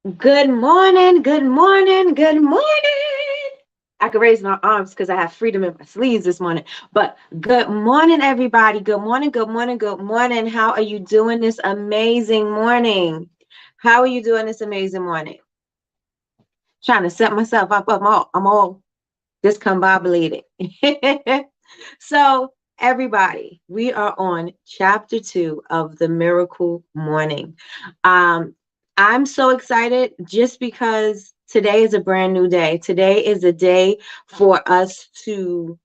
Good morning, good morning, good morning. I can raise my arms because I have freedom in my sleeves this morning. But good morning, everybody. Good morning, good morning, good morning. How are you doing this amazing morning? How are you doing this amazing morning? Trying to set myself up. I'm all discombobulated. So, everybody, we are on chapter 2 of the Miracle Morning. Um, I'm so excited just because today is a brand new day. Today is a day for us to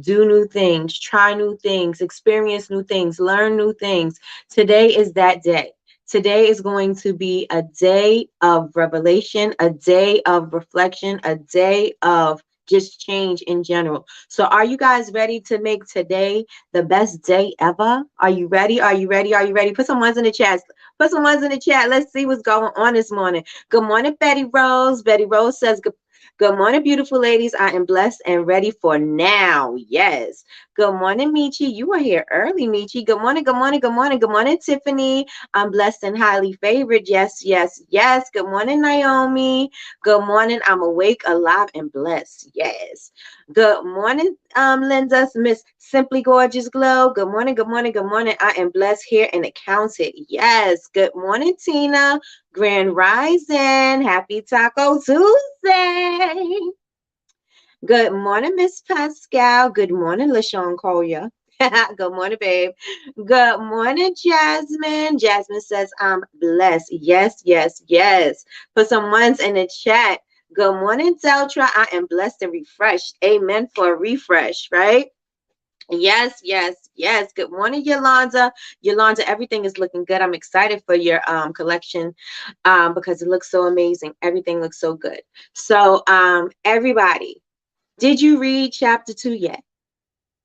do new things, try new things, experience new things, learn new things. Today is that day. Today is going to be a day of revelation, a day of reflection, a day of just change in general. So, are you guys ready to make today the best day ever? Are you ready? Are you ready? Are you ready? Put some ones in the chat. Put some ones in the chat. Let's see what's going on this morning. Good morning, Betty Rose. Betty Rose says, Good morning, beautiful ladies. I am blessed and ready for now. Yes. Good morning, Michi. You are here early, Michi. Good morning, good morning, good morning, good morning, Tiffany. I'm blessed and highly favored. Yes, yes, yes. Good morning, Naomi. Good morning. I'm awake, alive, and blessed. Yes. Good morning, Linda, Miss Simply Gorgeous Glow. Good morning, good morning, good morning. I am blessed here and accounted. Yes. Good morning, Tina. Grand Rising. Happy Taco Tuesday. Good morning, Miss Pascal. Good morning, LaShawn Collier. Good morning, babe. Good morning, Jasmine. Jasmine says, I'm blessed. Yes, yes, yes. Put some ones in the chat. Good morning, Deltra. I am blessed and refreshed. Amen for a refresh, right? Yes, yes, yes. Good morning, Yolanda. Yolanda, everything is looking good. I'm excited for your collection because it looks so amazing. Everything looks so good. So, everybody, did you read chapter 2 yet?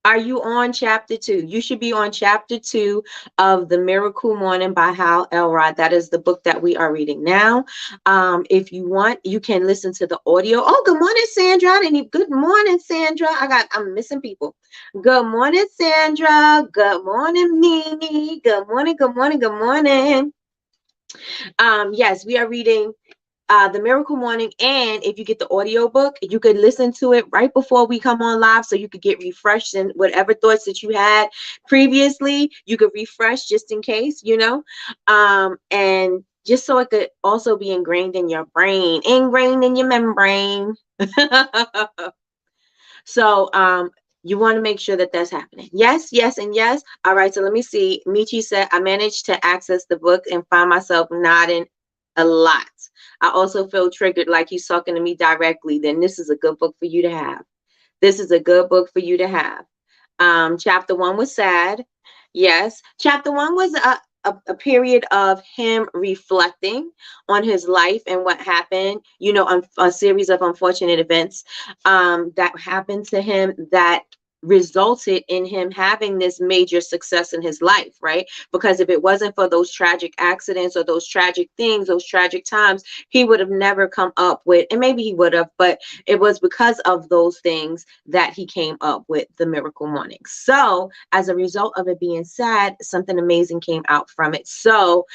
Are you on chapter 2? You should be on chapter 2 of The Miracle Morning by Hal Elrod. That is the book that we are reading now. If you want, you can listen to the audio. Oh, good morning, Sandra. Good morning, Sandra. I'm missing people. Good morning, Sandra. Good morning, Nene. Good morning, good morning, good morning. Yes, we are reading the Miracle Morning, and if you get the audio book, you could listen to it right before we come on live so you could get refreshed, and whatever thoughts that you had previously you could refresh just in case, and just so it could also be ingrained in your brain, ingrained in your membrane. So you want to make sure that that's happening. Yes, yes, and yes. All right, so let me see. Michi said, I managed to access the book and find myself nodding a lot. I also feel triggered like he's talking to me directly. Then this is a good book for you to have. This is a good book for you to have. Chapter 1 was sad. Yes. Chapter 1 was a period of him reflecting on his life and what happened, a series of unfortunate events that happened to him that resulted in him having this major success in his life, right? Because if it wasn't for those tragic accidents or those tragic things, those tragic times, he would have never come up with, and maybe he would have, but it was because of those things that he came up with the Miracle Morning. So as a result of it being sad, something amazing came out from it. So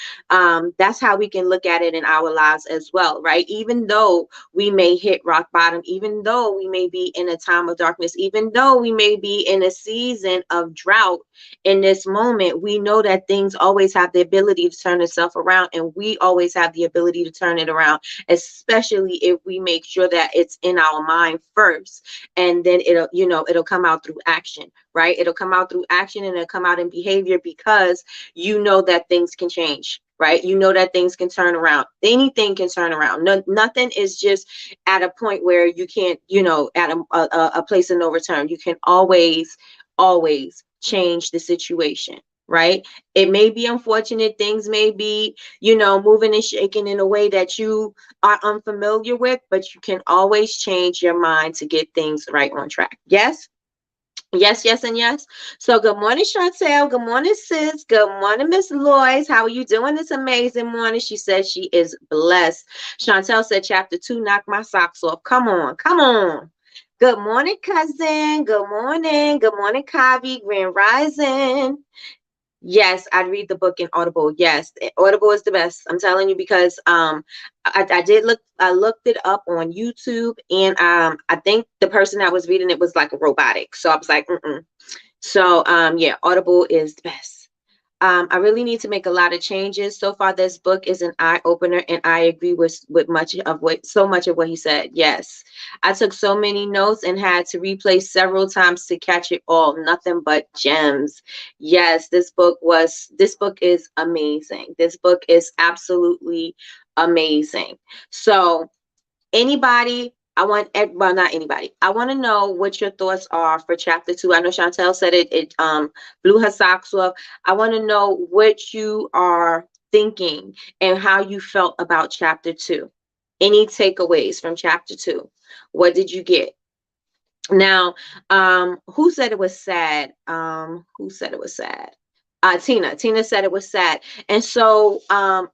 that's how we can look at it in our lives as well, right? Even though we may hit rock bottom, even though we may be in a time of darkness, even though we may be in a season of drought, in this moment, we know that things always have the ability to turn itself around, and we always have the ability to turn it around, especially if we make sure that it's in our mind first, and then it'll come out through action, right? It'll come out through action, and it'll come out in behavior, because you know that things can change, right? You know that things can turn around. Anything can turn around. No, nothing is just at a point where you can't, at a place of no return. You can always change the situation, right? It may be unfortunate. Things may be, moving and shaking in a way that you are unfamiliar with, but you can always change your mind to get things right on track. Yes? Yes, yes, and yes. So good morning, Chantel. Good morning, sis. Good morning, Miss Lois. How are you doing this amazing morning? She says she is blessed. Chantel said chapter 2 knocked my socks off. Come on, come on. Good morning, cousin. Good morning. Good morning, Kavi. Grand Rising. Yes, I'd read the book in Audible. Yes, Audible is the best. I'm telling you because I did look, I looked it up on YouTube, and I think the person that was reading it was like a robotic. So I was like, mm-mm. So yeah, Audible is the best. I really need to make a lot of changes. So far, this book is an eye opener, and I agree with much of what, so much of what he said. Yes, I took so many notes and had to replay several times to catch it all. Nothing but gems. Yes, this book is amazing. This book is absolutely amazing. So anybody, I want, well, not anybody, I want to know what your thoughts are for chapter 2. I know Chantel said it blew her socks off. I want to know what you are thinking and how you felt about chapter 2. Any takeaways from chapter 2? What did you get? Now, who said it was sad? Who said it was sad? Tina said it was sad. And so,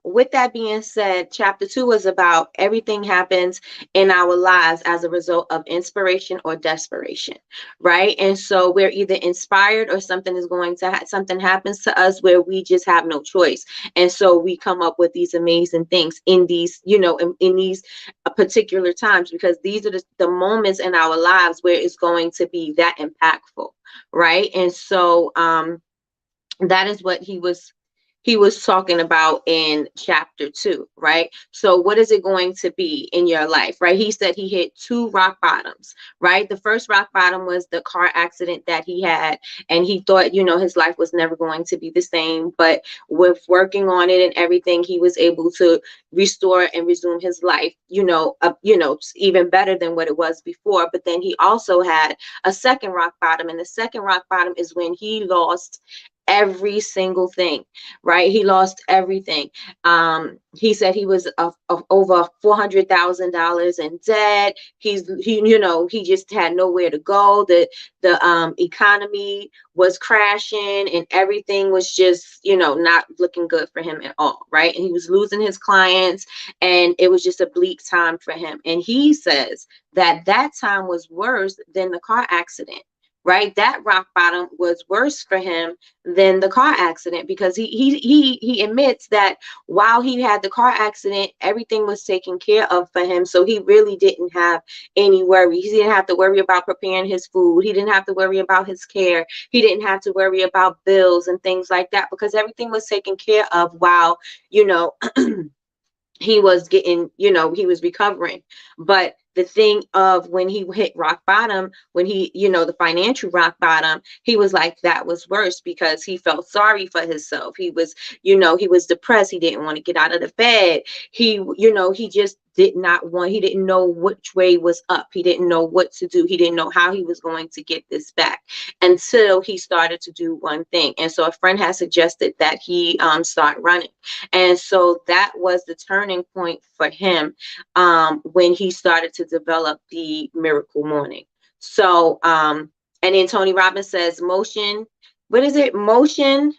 with that being said, chapter 2 is about everything happens in our lives as a result of inspiration or desperation, right? And so we're either inspired or something is going to something happens to us where we just have no choice. And so we come up with these amazing things in these, in these particular times, because these are the moments in our lives where it's going to be that impactful, right? And so that is what he was talking about in chapter 2, right? So what is it going to be in your life, right? He said he hit 2 rock bottoms, right? The first rock bottom was the car accident that he had, and he thought, his life was never going to be the same, but with working on it and everything, he was able to restore and resume his life, even better than what it was before. But then he also had a second rock bottom, and the second rock bottom is when he lost every single thing, right? He lost everything. He said he was of over $400,000 in debt. He just had nowhere to go. The economy was crashing, and everything was just, not looking good for him at all, right? And he was losing his clients, and it was just a bleak time for him. And he says that that time was worse than the car accident, right? That rock bottom was worse for him than the car accident, because he admits that while he had the car accident, everything was taken care of for him. So he really didn't have any worry. He didn't have to worry about preparing his food. He didn't have to worry about his care. He didn't have to worry about bills and things like that, because everything was taken care of while, he was getting, he was recovering. But the thing of when he hit rock bottom, when he, the financial rock bottom, he was like, that was worse, because he felt sorry for himself. He was, he was depressed. He didn't want to get out of the bed. He just he didn't know which way was up. He didn't know what to do. He didn't know how he was going to get this back until he started to do one thing. And so a friend had suggested that he start running. And so that was the turning point for him, when he started to develop the miracle morning. So, and then Tony Robbins says, motion, what is it? Motion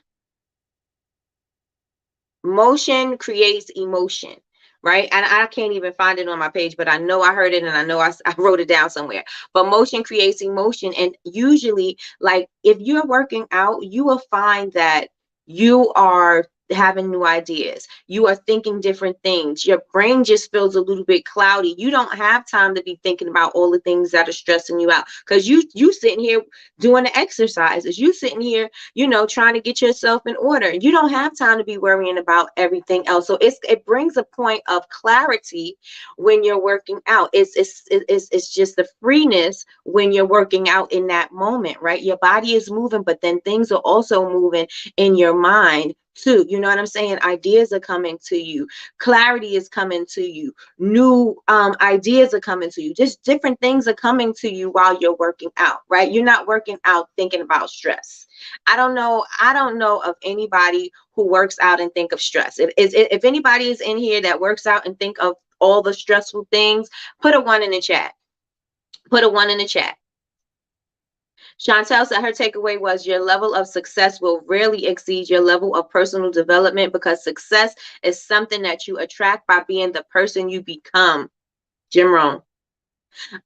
creates emotion, right? And I can't even find it on my page, but I know I heard it, and I know I wrote it down somewhere. But motion creates emotion. And usually, like, if you're working out, you will find that you are having new ideas. You are thinking different things. Your brain just feels a little bit cloudy. You don't have time to be thinking about all the things that are stressing you out, because you sitting here doing the exercises. You sitting here, trying to get yourself in order. You don't have time to be worrying about everything else. So it brings a point of clarity when you're working out. It's just the freeness when you're working out in that moment, right? Your body is moving, but then things are also moving in your mind too. You know what I'm saying? Ideas are coming to you. Clarity is coming to you. New ideas are coming to you. Just different things are coming to you while you're working out, right? You're not working out thinking about stress. I don't know of anybody who works out and think of stress. If anybody is in here that works out and think of all the stressful things, put a 1 in the chat. Put a 1 in the chat. Chantel said her takeaway was, your level of success will rarely exceed your level of personal development, because success is something that you attract by being the person you become. Jim Rohn.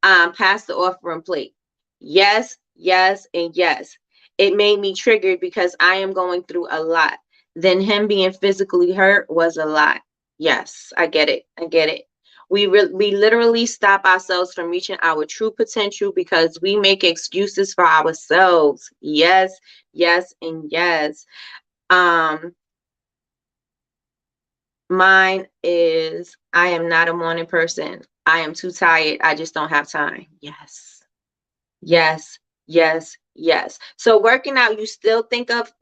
Pass the offering plate. Yes, yes, and yes. it made me triggered because I am going through a lot. Then him being physically hurt was a lot. Yes, I get it. I get it. We literally stop ourselves from reaching our true potential because we make excuses for ourselves. Yes, yes, and yes. Um, Mine is I am not a morning person. I am too tired. I just don't have time. Yes. Yes. Yes. Yes. So working out, you still think of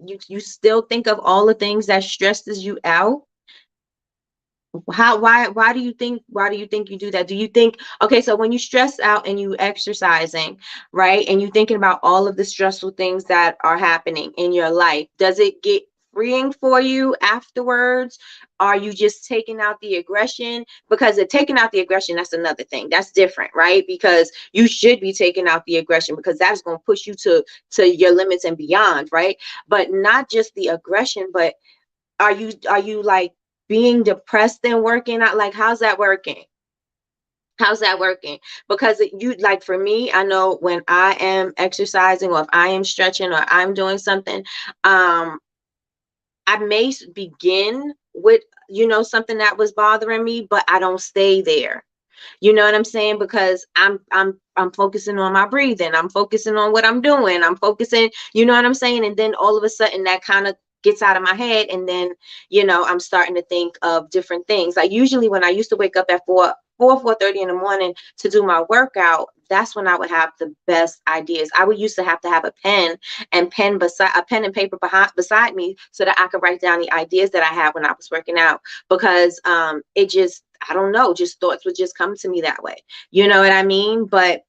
all the things that stresses you out. How why do you think you do that? Do you think, okay, so when you stress out and you exercising, right, and you thinking about all of the stressful things that are happening in your life, does it get freeing for you afterwards? Are you just taking out the aggression? Because if taking out the aggression, that's another thing, that's different, right? Because you should be taking out the aggression because that's going to push you to your limits and beyond, right? But not just the aggression, but are you like being depressed and working out? Like, how's that working? How's that working? Because you, like, for me, I know when I am exercising or if I am stretching or I'm doing something, um I may begin with, something that was bothering me, but I don't stay there. You know what I'm saying? Because I'm focusing on my breathing. I'm focusing on what I'm doing. I'm focusing, you know what I'm saying? And then all of a sudden that kind of gets out of my head, and then, I'm starting to think of different things. Like, usually when I used to wake up at 4:30 in the morning to do my workout, that's when I would have the best ideas. I would used to have a pen and paper beside me so that I could write down the ideas that I had when I was working out, because it just, I don't know, just thoughts would just come to me that way. You know what I mean? But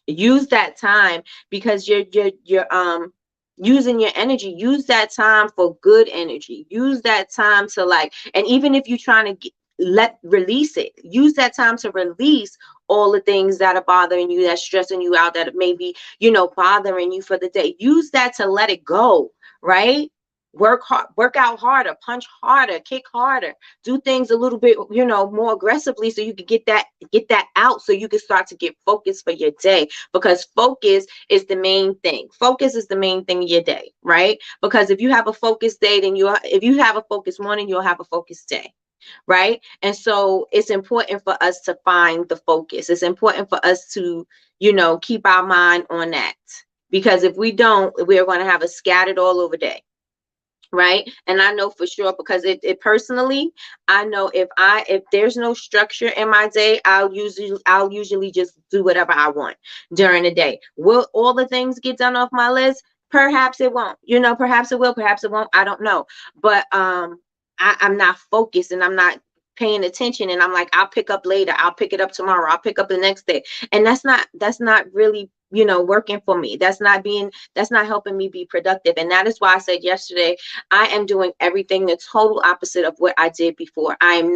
use that time, because you're using your energy. Use that time for good energy. Use that time to, like, and even if you're trying to release it, use that time to release all the things that are bothering you, that's stressing you out, that may be, bothering you for the day. Use that to let it go, right? Work hard, work out harder, punch harder, kick harder, do things a little bit, more aggressively, so you can get that out, so you can start to get focused for your day. Because focus is the main thing. Focus is the main thing in your day, right? Because if you have a focused day, then if you have a focused morning, you'll have a focused day, right? And so it's important for us to find the focus. It's important for us to, keep our mind on that. Because if we don't, we're going to have a scattered all over day, right? And I know for sure, because it personally, I know if there's no structure in my day, I'll usually just do whatever I want during the day. Will all the things get done off my list? Perhaps it won't. Perhaps it will, perhaps it won't, I don't know. But I'm not focused, and I'm not paying attention, and I'm like, I'll pick up later, I'll pick it up tomorrow, I'll pick up the next day. And that's not really, working for me. That's not helping me be productive. And that is why I said yesterday, I am doing everything the total opposite of what I did before. I am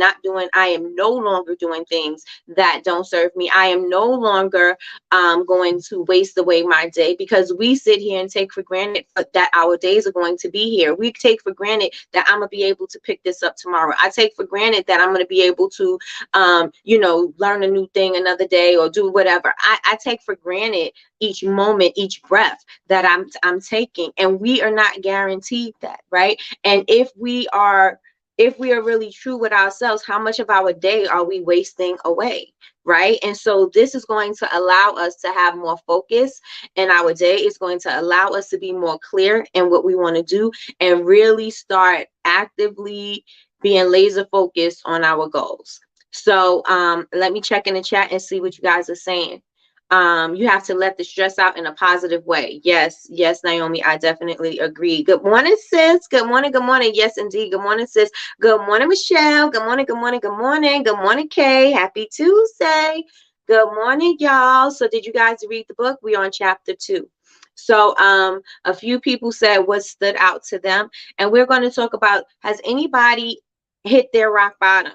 no longer doing things that don't serve me. I am no longer going to waste away my day, because we sit here and take for granted that our days are going to be here. We take for granted that I'm going to be able to pick this up tomorrow. I take for granted that I'm going to be able to, learn a new thing another day, or do whatever. I take for granted each moment, each breath that I'm taking, and we are not guaranteed that, right? And if we are really true with ourselves, how much of our day are we wasting away, right? And so this is going to allow us to have more focus in our day. It's going to allow us to be more clear in what we want to do, and really start actively being laser focused on our goals. So let me check in the chat and see what you guys are saying. You have to let the stress out in a positive way. Yes, yes, Naomi, I definitely agree. Good morning, sis. Good morning, good morning. Yes, indeed. Good morning, sis. Good morning, Michelle. Good morning, good morning, good morning. Good morning, Kay. Happy Tuesday. Good morning, y'all. So did you guys read the book? We're on chapter 2. So a few people said what stood out to them. And we're going to talk about, has anybody hit their rock bottom?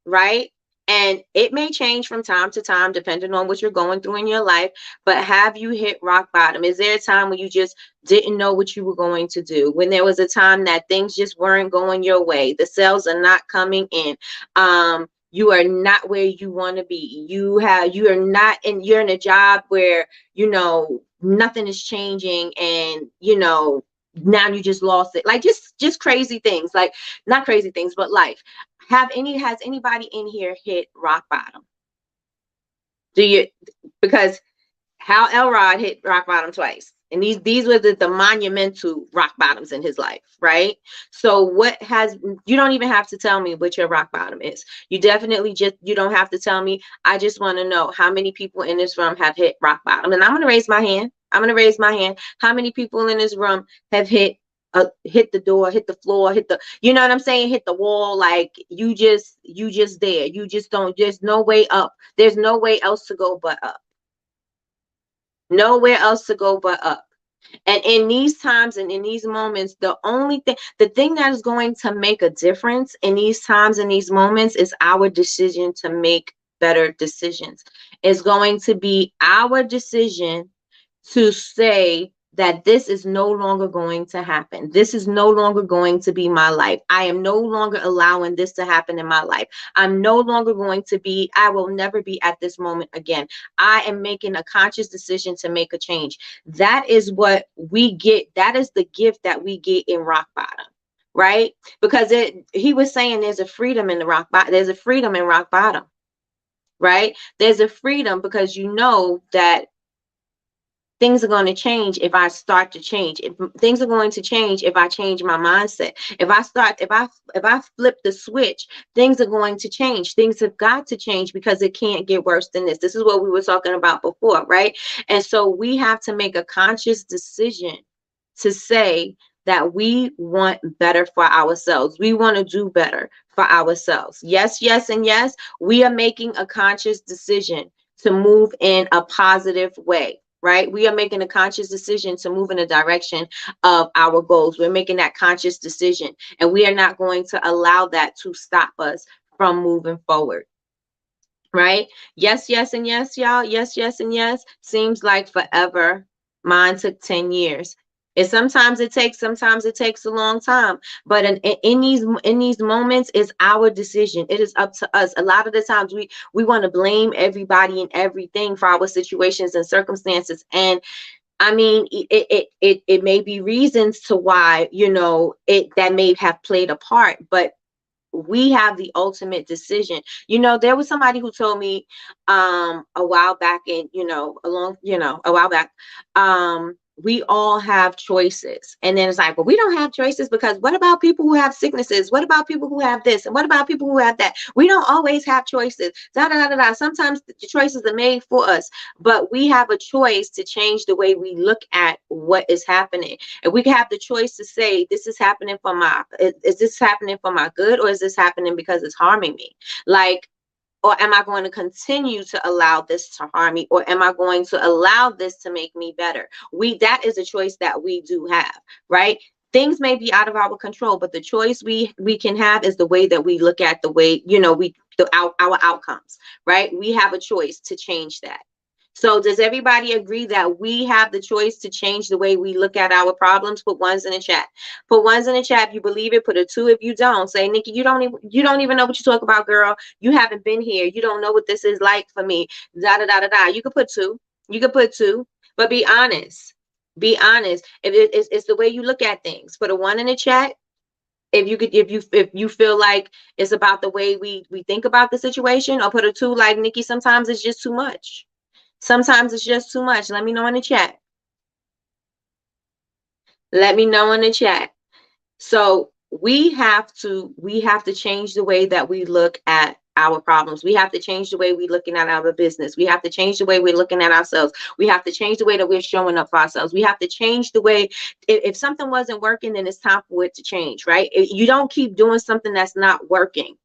Right? And it may change from time to time depending on what you're going through in your life. But have you hit rock bottom? Is there a time when you just didn't know what you were going to do? When there was a time that things just weren't going your way? The sales are not coming in. You are not where you want to be. You're in a job where, nothing is changing, and now you just lost it. Like just crazy things, like not crazy things, but life. Has anybody in here hit rock bottom? Do you? Because Hal Elrod hit rock bottom twice. And these were the monumental rock bottoms in his life, right? So you don't even have to tell me what your rock bottom is. You don't have to tell me. I just want to know how many people in this room have hit rock bottom. And I'm going to raise my hand. How many people in this room have hit the door, hit the floor, you know what I'm saying? Hit the wall. Like you just there. You just don't, there's no way up. There's no way else to go but up. Nowhere else to go but up. And in these times and in these moments, the thing that is going to make a difference in these times and these moments is our decision to make better decisions. It's going to be our decision to say that this is no longer going to happen. This is no longer going to be my life. I am no longer allowing this to happen in my life. I'm no longer I will never be at this moment again. I am making a conscious decision to make a change. That is what we get. That is the gift that we get in rock bottom, right? Because he was saying there's a freedom in the rock bottom. There's a freedom in rock bottom, right? There's a freedom because you know that things are going to change if I start to change. Things are going to change if I change my mindset. If I flip the switch, things are going to change. Things have got to change because it can't get worse than this. This is what we were talking about before, right? And so we have to make a conscious decision to say that we want better for ourselves. We want to do better for ourselves. Yes, yes, and yes, we are making a conscious decision to move in a positive way. Right? We are making a conscious decision to move in the direction of our goals. We're making that conscious decision, and we are not going to allow that to stop us from moving forward. Right? Yes, yes, and yes, y'all. Yes, yes, and yes. Seems like forever. Mine took 10 years. Sometimes it takes a long time, but in these moments, it's our decision. It is up to us. A lot of the times we want to blame everybody and everything for our situations and circumstances, and I mean, it may be reasons to why that may have played a part, but we have the ultimate decision. There was somebody who told me a while back, and a while back, we all have choices. And then it's like, well, we don't have choices because what about people who have sicknesses? What about people who have this? And what about people who have that? We don't always have choices. Da, da, da, da, da. Sometimes the choices are made for us, but we have a choice to change the way we look at what is happening. And we have the choice to say, this is happening is this happening for my good, or is this happening because it's harming me? Like, or am I going to continue to allow this to harm me? Or am I going to allow this to make me better? That is a choice that we do have, right? Things may be out of our control, but the choice we can have is the way that we look at the way, our outcomes, right? We have a choice to change that. So does everybody agree that we have the choice to change the way we look at our problems? Put ones in the chat. Put ones in the chat if you believe it. Put a 2 if you don't. Say, Nikki, you don't even know what you talk about, girl. You haven't been here. You don't know what this is like for me. Da da da da da. You could put 2. You could put 2, but be honest. Be honest. If it's the way you look at things. Put a 1 in the chat. If you feel like it's about the way we think about the situation, or put a 2 like Nikki. Sometimes it's just too much. Sometimes it's just too much. Let me know in the chat. Let me know in the chat. So we have to change the way that we look at our problems. We have to change the way we're looking at our business. We have to change the way we're looking at ourselves. We have to change the way that we're showing up for ourselves. We have to change the way, if something wasn't working, then it's time for it to change, right? You don't keep doing something that's not working.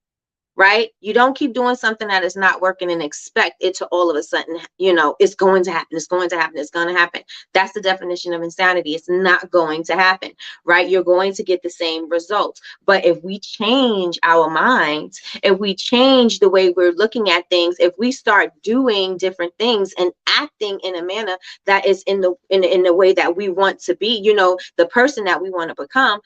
Right? You don't keep doing something that is not working and expect it to all of a sudden, it's going to happen. It's going to happen. It's going to happen. That's the definition of insanity. It's not going to happen, right? You're going to get the same results. But if we change our minds, if we change the way we're looking at things, if we start doing different things and acting in a manner that is in the way that we want to be, the person that we want to become,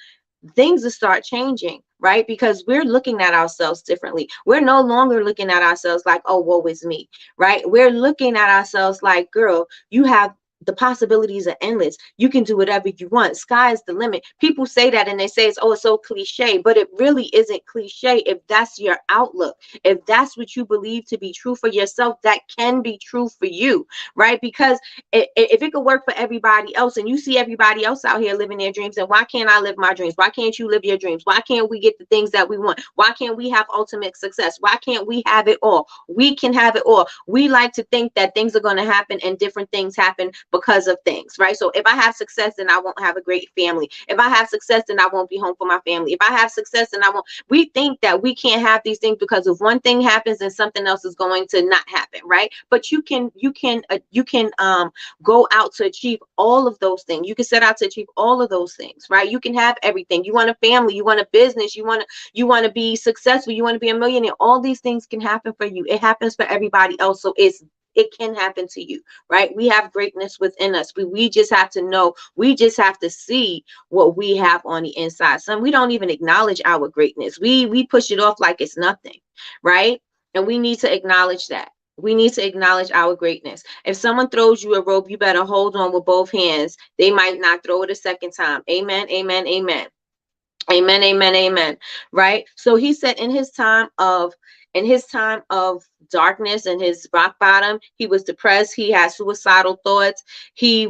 things will start changing, right? Because we're looking at ourselves differently. We're no longer looking at ourselves like, oh, woe is me, right? We're looking at ourselves like, girl, you have the possibilities are endless. You can do whatever you want. Sky is the limit. People say that and they say it's so cliche, but it really isn't cliche if that's your outlook. If that's what you believe to be true for yourself, that can be true for you, right? Because if it could work for everybody else, and you see everybody else out here living their dreams, and why can't I live my dreams? Why can't you live your dreams? Why can't we get the things that we want? Why can't we have ultimate success? Why can't we have it all? We can have it all. We like to think that things are going to happen and different things happen because of things, right? So if I have success, then I won't have a great family. If I have success, then I won't be home for my family. If I have success, then I won't. We think that we can't have these things because if one thing happens, then something else is going to not happen, right? But you can go out to achieve all of those things. You can set out to achieve all of those things, right? You can have everything. You want a family, you want a business, you want to be successful, you want to be a millionaire. All these things can happen for you. It happens for everybody else. So it can happen to you, right? We have greatness within us. We just have to know, we just have to see what we have on the inside. Some we don't even acknowledge our greatness. We push it off like it's nothing, right? And we need to acknowledge that. We need to acknowledge our greatness. If someone throws you a rope, you better hold on with both hands. They might not throw it a second time. Amen, amen, amen. Amen, amen, amen. Right? So he said in his time of darkness and his rock bottom, he was depressed, he had suicidal thoughts, he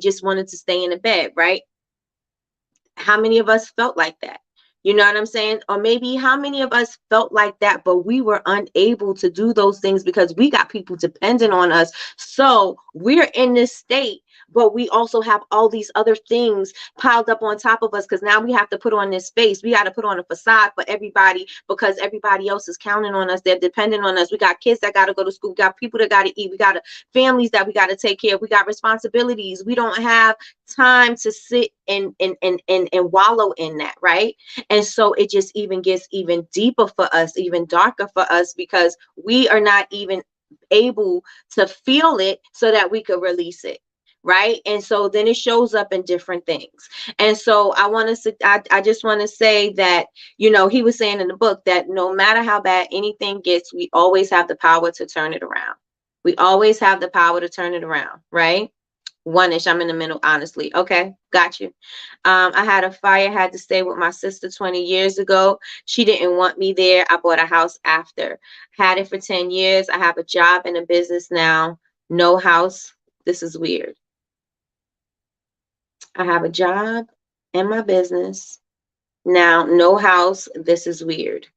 just wanted to stay in the bed, right? How many of us felt like that? You know what I'm saying? Or maybe how many of us felt like that, but we were unable to do those things because we got people dependent on us. So we're in this state, but we also have all these other things piled up on top of us because now we have to put on this face. We got to put on a facade for everybody because everybody else is counting on us. They're dependent on us. We got kids that got to go to school. We got people that got to eat. We got families that we got to take care of. We got responsibilities. We don't have time to sit and wallow in that, right? And so it just even gets even deeper for us, even darker for us, because we are not even able to feel it so that we could release it. Right. And so then it shows up in different things. And so I just want to say that, he was saying in the book that no matter how bad anything gets, we always have the power to turn it around. We always have the power to turn it around. Right. One-ish. I'm in the middle, honestly. Okay, got you. I had a fire, had to stay with my sister 20 years ago. She didn't want me there. I bought a house after. Had it for 10 years. I have a job and a business now. No house. This is weird. I have a job and my business now. No house. This is weird.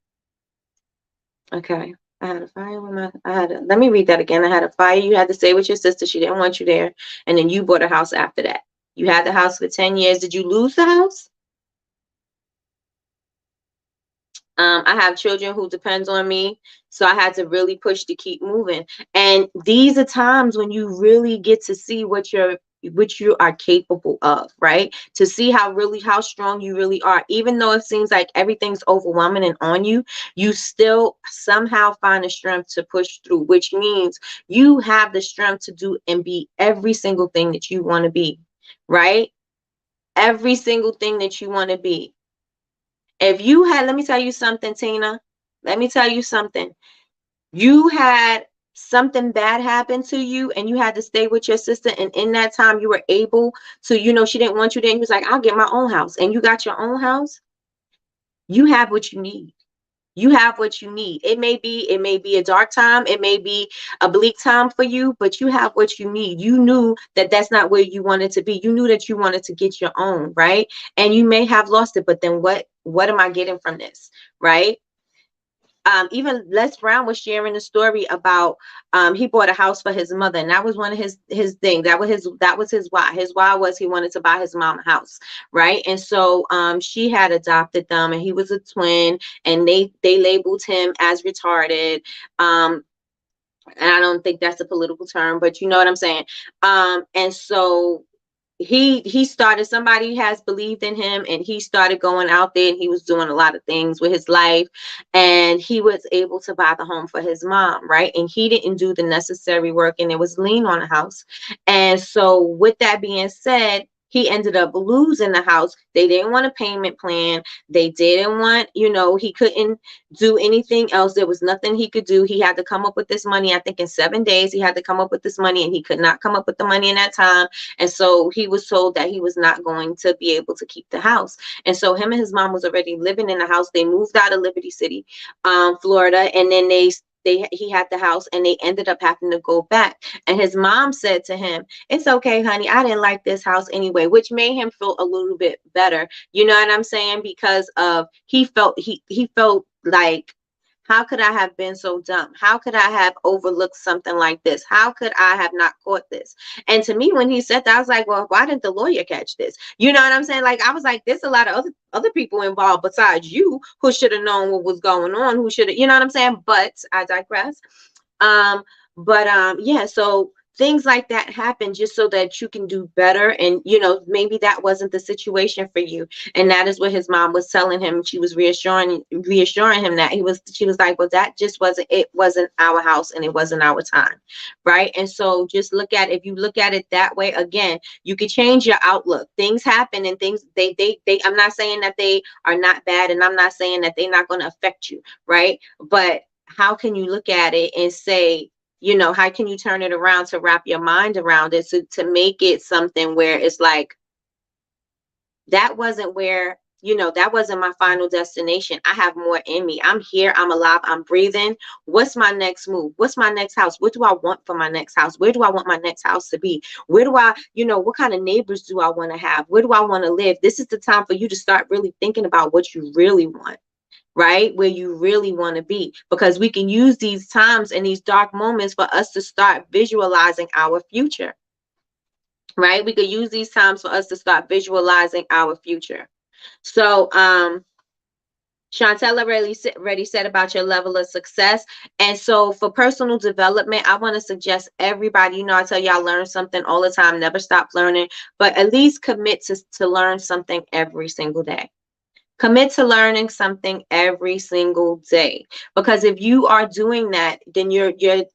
Okay. I had a fire with let me read that again. I had a fire. You had to stay with your sister. She didn't want you there. And then you bought a house after that. You had the house for 10 years. Did you lose the house? I have children who depends on me. So I had to really push to keep moving. And these are times when you really get to see what you are capable of, right? To see how strong you really are. Even though it seems like everything's overwhelming and on you, you still somehow find the strength to push through, which means you have the strength to do and be every single thing that you want to be, right? Every single thing that you want to be. Let me tell you something, Tina. Let me tell you something. You had something bad happen to you and you had to stay with your sister. And in that time you were able to, she didn't want you there. And you was like, I'll get my own house. And you got your own house. You have what you need. You have what you need. It may be a dark time. It may be a bleak time for you, but you have what you need. You knew that that's not where you wanted to be. You knew that you wanted to get your own, right? And you may have lost it, but then what am I getting from this, right? Even Les Brown was sharing a story about he bought a house for his mother, and that was one of his things. That was his why. His why was he wanted to buy his mom a house, right? And so she had adopted them, and he was a twin, and they labeled him as retarded. And I don't think that's a political term, but you know what I'm saying. And so somebody has believed in him, and he started going out there, and he was doing a lot of things with his life, and he was able to buy the home for his mom, right? And he didn't do the necessary work, and it was lien on the house. And so with that being said, he ended up losing the house. They didn't want a payment plan. They didn't want, he couldn't do anything else. There was nothing he could do. He had to come up with this money. I think in 7 days, he had to come up with this money, and he could not come up with the money in that time. And so he was told that he was not going to be able to keep the house. And so him and his mom was already living in the house. They moved out of Liberty City, Florida, and then he had the house, and they ended up having to go back. And his mom said to him, "It's okay, honey. I didn't like this house anyway," which made him feel a little bit better. You know what I'm saying? Because of he felt like, how could I have been so dumb? How could I have overlooked something like this? How could I have not caught this? And to me, when he said that, I was like, well, why didn't the lawyer catch this? You know what I'm saying? Like, I was like, there's a lot of other people involved besides you who should have known what was going on, who should have, you know what I'm saying? But I digress. Um, yeah, so things like that happen just so that you can do better. And, maybe that wasn't the situation for you. And that is what his mom was telling him. She was reassuring him that she was like, well, that just it wasn't our house, and it wasn't our time. Right. And so just if you look at it that way, again, you could change your outlook. Things happen, and things, I'm not saying that they are not bad, and I'm not saying that they're not going to affect you. Right. But how can you look at it and say, how can you turn it around to wrap your mind around it, to make it something where it's like, that wasn't that wasn't my final destination. I have more in me. I'm here. I'm alive. I'm breathing. What's my next move? What's my next house? What do I want for my next house? Where do I want my next house to be? Where do I, what kind of neighbors do I want to have? Where do I want to live? This is the time for you to start really thinking about what you really want. Right? Where you really want to be, because we can use these times and these dark moments for us to start visualizing our future. Right? We could use these times for us to start visualizing our future. So, Chantel already said about your level of success. And so for personal development, I want to suggest everybody, I tell y'all, learn something all the time, never stop learning, but at least commit to learn something every single day. Commit to learning something every single day, because if you are doing that, then your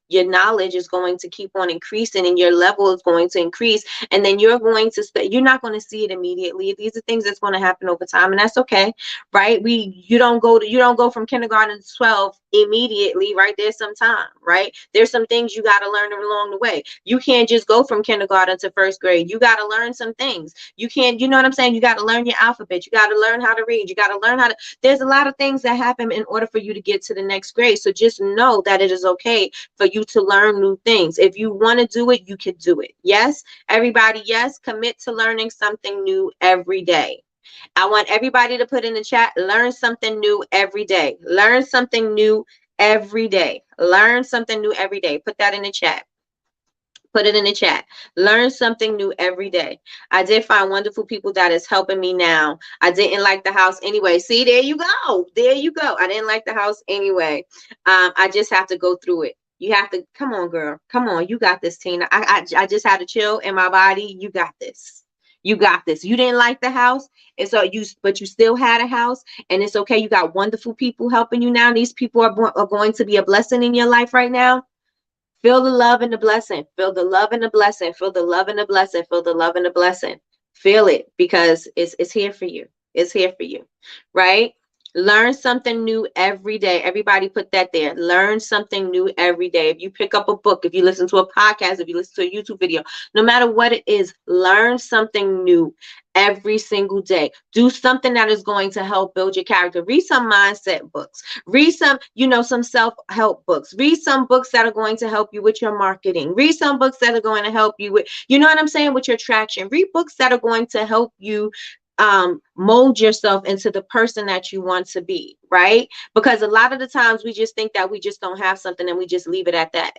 knowledge is going to keep on increasing, and your level is going to increase, and then you're not going to see it immediately. These are things that's going to happen over time, and that's okay, right? You don't go from kindergarten to 12 immediately, right? There's some time, right? There's some things you got to learn along the way. You can't just go from kindergarten to first grade. You got to learn some things. You can't, you know what I'm saying? You got to learn your alphabet. You got to learn how to read. You got to learn there's a lot of things that happen in order for you to get to the next grade. So just know that it is okay for you to learn new things. If you want to do it, you can do it. Yes, everybody, yes, commit to learning something new every day. I want everybody to put in the chat, learn something new every day. Learn something new every day. Learn something new every day. Put that in the chat. Put it in the chat. Learn something new every day. I did find wonderful people that is helping me now. I didn't like the house anyway. See, there you go. There you go. I didn't like the house anyway. I just have to go through it. You have to, come on, girl. Come on. You got this, Tina. I just had to chill in my body. You got this. You got this. You didn't like the house, and so but you still had a house, and it's okay. You got wonderful people helping you now. These people are going to be a blessing in your life right now. Feel the love and the blessing. Feel the love and the blessing. Feel the love and the blessing. Feel the love and the blessing. Feel it, because it's here for you. It's here for you, right? Learn something new every day. Everybody put that there. Learn something new every day. If you pick up a book, if you listen to a podcast, if you listen to a YouTube video, no matter what it is, learn something new every single day. Do something that is going to help build your character. Read some mindset books. Read some, some self-help books. Read some books that are going to help you with your marketing. Read some books that are going to help you with, you know what I'm saying, with your traction. Read books that are going to help you mold yourself into the person that you want to be, right? Because a lot of the times we just think that we just don't have something, and we just leave it at that.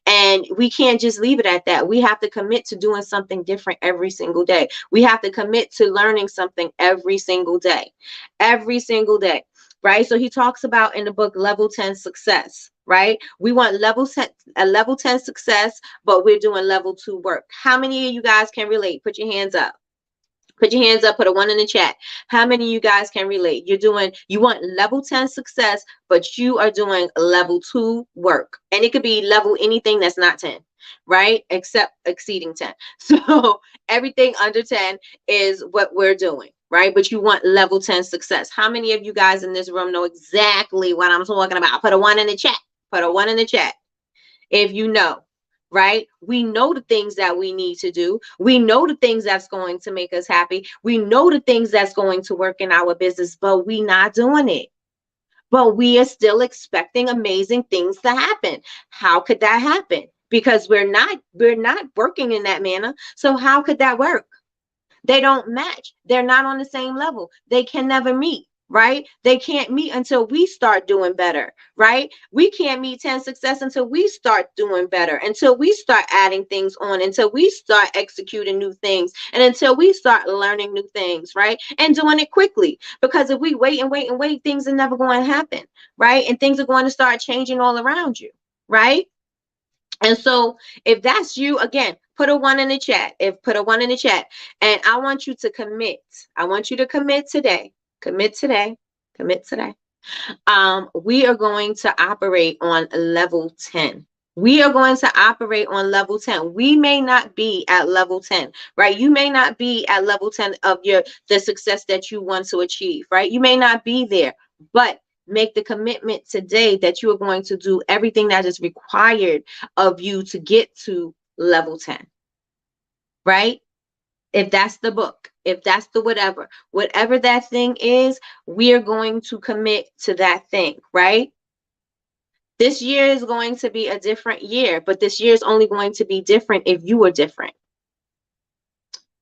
And we can't just leave it at that. We have to commit to doing something different every single day. We have to commit to learning something every single day. Every single day, right? So he talks about in the book Level 10 Success. Right? We want level 10 success, but we're doing level 2 work. How many of you guys can relate? Put your hands up. Put your hands up, put a one in the chat. How many of you guys can relate? You want level 10 success, but you are doing level 2 work. And it could be level anything that's not 10, right? Except exceeding 10. So everything under 10 is what we're doing, right? But you want level 10 success. How many of you guys in this room know exactly what I'm talking about? Put a one in the chat. Put a one in the chat if you know, right? We know the things that we need to do. We know the things that's going to make us happy. We know the things that's going to work in our business, but we not doing it. But we are still expecting amazing things to happen. How could that happen? Because we're not working in that manner. So how could that work? They don't match. They're not on the same level. They can never meet, right? They can't meet until we start doing better, right? We can't meet 10 success until we start doing better, until we start adding things on, until we start executing new things, and until we start learning new things, right? And doing it quickly. Because if we wait and wait and wait, things are never going to happen, right? And things are going to start changing all around you, right? And so if that's you, again, put a one in the chat. Put a one in the chat. And I want you to commit. I want you to commit today. Commit today. Commit today. We are going to operate on level 10. We are going to operate on level 10. We may not be at level 10, right? You may not be at level 10 of the success that you want to achieve, right? You may not be there, but make the commitment today that you are going to do everything that is required of you to get to level 10, right? If that's the book, if that's the whatever that thing is, we are going to commit to that thing, right? This year is going to be a different year, but this year is only going to be different if you are different.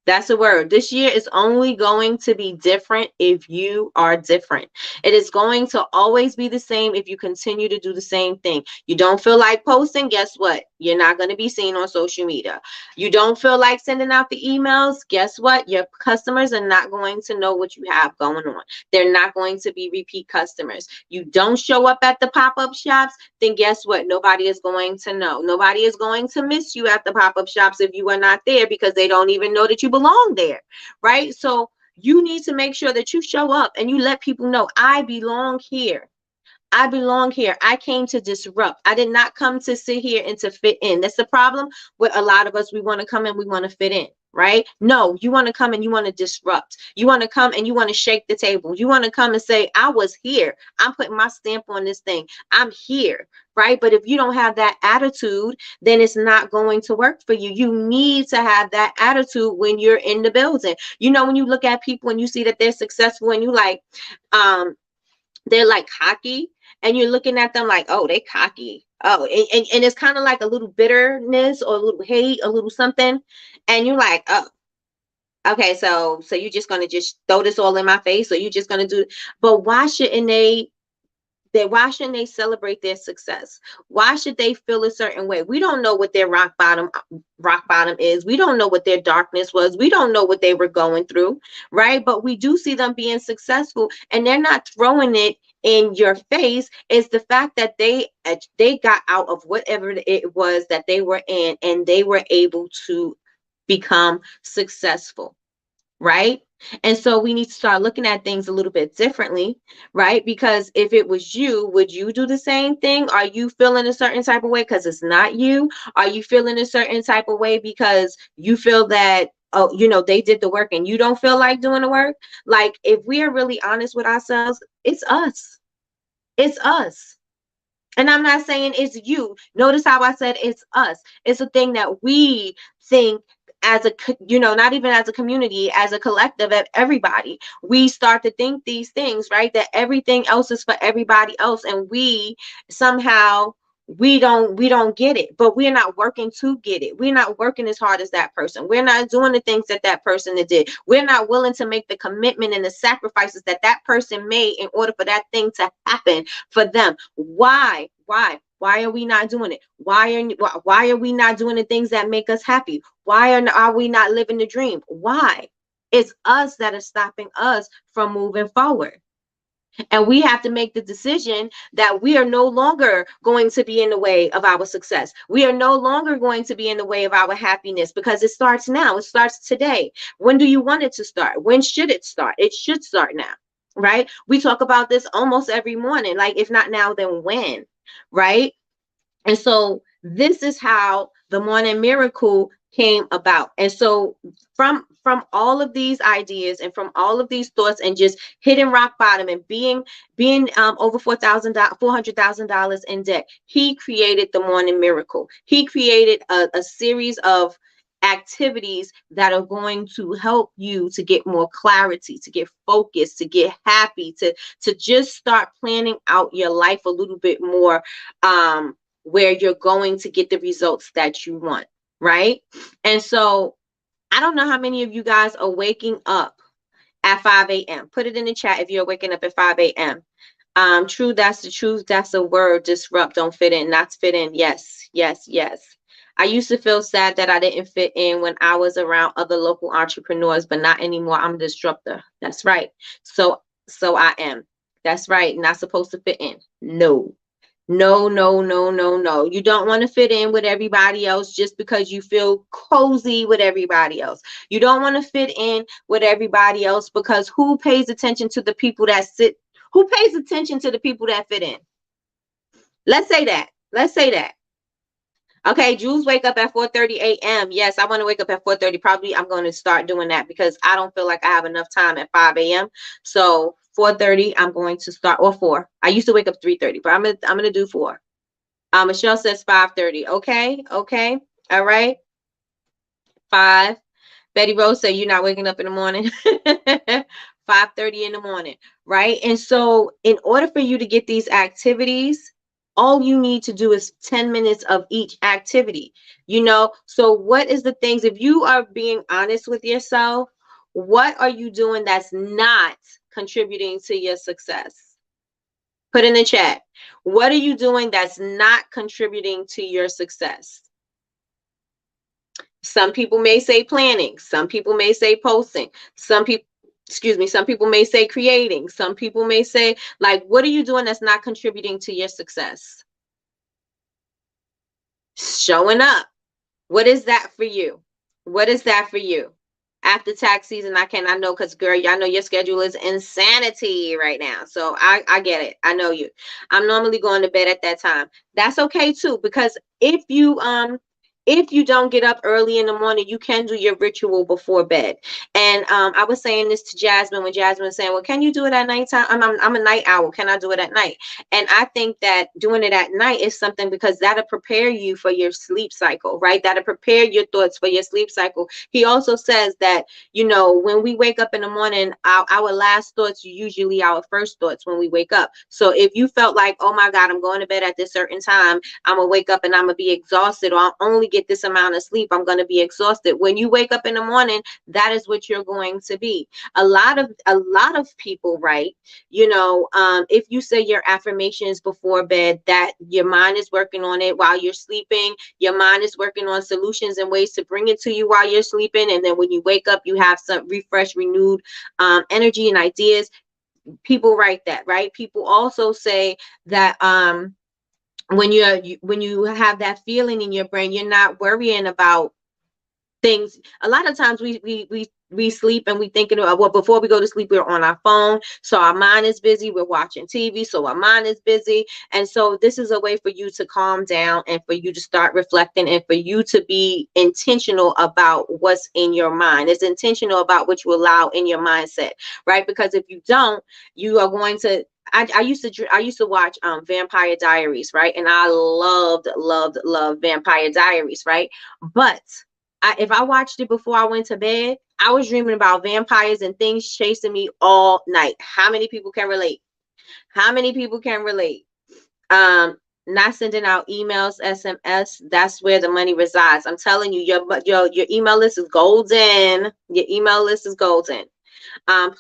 That's a word. This year is only going to be different if you are different. It is going to always be the same if you continue to do the same thing. You don't feel like posting, guess what? You're not going to be seen on social media. You don't feel like sending out the emails, guess what? Your customers are not going to know what you have going on. They're not going to be repeat customers. You don't show up at the pop-up shops, then guess what? Nobody is going to know. Nobody is going to miss you at the pop-up shops if you are not there, because they don't even know that you belong there, right? So you need to make sure that you show up and you let people know, I belong here. I belong here. I came to disrupt. I did not come to sit here and to fit in. That's the problem with a lot of us. We want to come and we want to fit in, right? No, you want to come and you want to disrupt. You want to come and you want to shake the table. You want to come and say, I was here. I'm putting my stamp on this thing. I'm here, right? But if you don't have that attitude, then it's not going to work for you. You need to have that attitude when you're in the building. You know, when you look at people and you see that they're successful and you like, they're like cocky, and you're looking at them like, oh, they cocky. Oh, and it's kind of like a little bitterness or a little hate, a little something. And you're like, oh, okay, so you're just gonna just throw this all in my face, or you're just gonna do, but why shouldn't they celebrate their success? Why should they feel a certain way? We don't know what their rock bottom is. We don't know what their darkness was. We don't know what they were going through, right? But we do see them being successful, and they're not throwing it in your face. Is the fact that they got out of whatever it was that they were in, and they were able to become successful, right? And so we need to start looking at things a little bit differently, right? Because if it was you, would you do the same thing? Are you feeling a certain type of way because it's not you? Are you feeling a certain type of way because you feel that, oh, they did the work and you don't feel like doing the work? Like, if we are really honest with ourselves, it's us. It's us. And I'm not saying it's you. Notice how I said it's us. It's a thing that we think as not even as a community, as a collective of everybody. We start to think these things, right? That everything else is for everybody else. And we somehow, we don't get it, but we're not working to get it. We're not working as hard as that person. We're not doing the things that person did. We're not willing to make the commitment and the sacrifices that person made in order for that thing to happen for them. Why are we not doing it? Why are we not doing the things that make us happy? Why are we not living the dream? Why? It's us that is stopping us from moving forward. And we have to make the decision that we are no longer going to be in the way of our success. We are no longer going to be in the way of our happiness, because it starts now. It starts today. When do you want it to start? When should it start? It should start now, right? We talk about this almost every morning. Like, if not now, then when, right? And so this is how the morning miracle came about. And so from all of these ideas and from all of these thoughts and just hitting rock bottom and being over $400,000 in debt, he created the morning miracle. He created a series of activities that are going to help you to get more clarity, to get focused, to get happy, to just start planning out your life a little bit more, where you're going to get the results that you want, right? And so I don't know how many of you guys are waking up at 5 a.m. Put it in the chat if you're waking up at 5 a.m. True, that's the truth. That's a word. Disrupt, don't fit in, not fit in. Yes, yes, yes. I used to feel sad that I didn't fit in when I was around other local entrepreneurs, but not anymore. I'm a disruptor. That's right. So I am. That's right. Not supposed to fit in. No. No, no, no, no, no. You don't want to fit in with everybody else just because you feel cozy with everybody else. You don't want to fit in with everybody else because who pays attention to the people that sit? Who pays attention to the people that fit in? Let's say that. Let's say that. Okay, Jules wake up at 4:30 a.m. Yes, I want to wake up at 4:30. Probably I'm going to start doing that because I don't feel like I have enough time at 5 a.m. So 4:30, I'm going to start, or 4. I used to wake up 3:30, but I'm gonna do 4. Michelle says 5:30. Okay, okay, all right. 5. Betty Rose said you're not waking up in the morning. 5:30 in the morning, right? And so in order for you to get these activities, all you need to do is 10 minutes of each activity. So what is the things, if you are being honest with yourself, what are you doing that's not contributing to your success? Put in the chat. What are you doing that's not contributing to your success? Some people may say planning. Some people may say posting. Some people may say creating. Some people may say, like, what are you doing that's not contributing to your success? Showing up. What is that for you? What is that for you? After tax season, I know, because girl, y'all know your schedule is insanity right now. So I get it. I know you. I'm normally going to bed at that time. That's okay too, because if you don't get up early in the morning, you can do your ritual before bed. And I was saying this to Jasmine when Jasmine was saying, well, can you do it at nighttime? I'm a night owl. Can I do it at night? And I think that doing it at night is something, because that'll prepare you for your sleep cycle, right? That'll prepare your thoughts for your sleep cycle. He also says that, when we wake up in the morning, our last thoughts are usually our first thoughts when we wake up. So if you felt like, oh my God, I'm going to bed at this certain time, I'm going to wake up and I'm going to be exhausted, or I'll only get this amount of sleep, I'm going to be exhausted. When you wake up in the morning, that is what you're going to be. A lot of people, right? If you say your affirmations before bed, that your mind is working on it while you're sleeping. Your mind is working on solutions and ways to bring it to you while you're sleeping. And then when you wake up, you have some refreshed, renewed energy and ideas. People write that, right? People also say that when you have that feeling in your brain, you're not worrying about things. A lot of times we sleep and we thinking about, well, before we go to sleep, we're on our phone, so our mind is busy. We're watching TV, so our mind is busy. And so this is a way for you to calm down and for you to start reflecting and for you to be intentional about what's in your mind. It's intentional about what you allow in your mindset, right? Because if you don't, you are going to I used to watch Vampire Diaries, right? And I loved Vampire Diaries, right? But if I watched it before I went to bed, I was dreaming about vampires and things chasing me all night. How many people can relate? How many people can relate? Not sending out emails, SMS, that's where the money resides. I'm telling you, your email list is golden. Your email list is golden.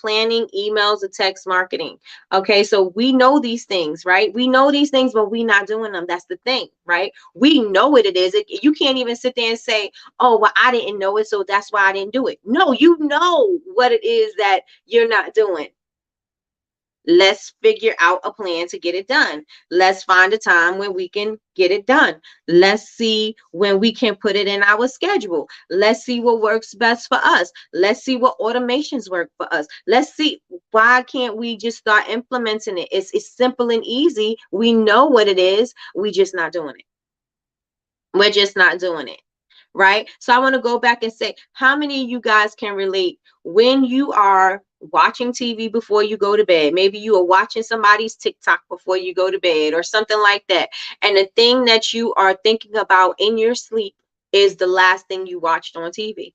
Planning, emails, and text marketing. Okay, so we know these things, right? We know these things, but we're not doing them. That's the thing, right? We know what it is. You can't even sit there and say, oh, well, I didn't know it, so that's why I didn't do it. No, you know what it is that you're not doing. Let's figure out a plan to get it done. Let's find a time when we can get it done. Let's see when we can put it in our schedule. Let's see what works best for us. Let's see what automations work for us. Let's see, why can't we just start implementing it? It's simple and easy. We know what it is. We just not doing it. We're just not doing it. Right? So I want to go back and say, how many of you guys can relate when you are watching TV before you go to bed? Maybe you are watching somebody's TikTok before you go to bed or something like that. And the thing that you are thinking about in your sleep is the last thing you watched on TV.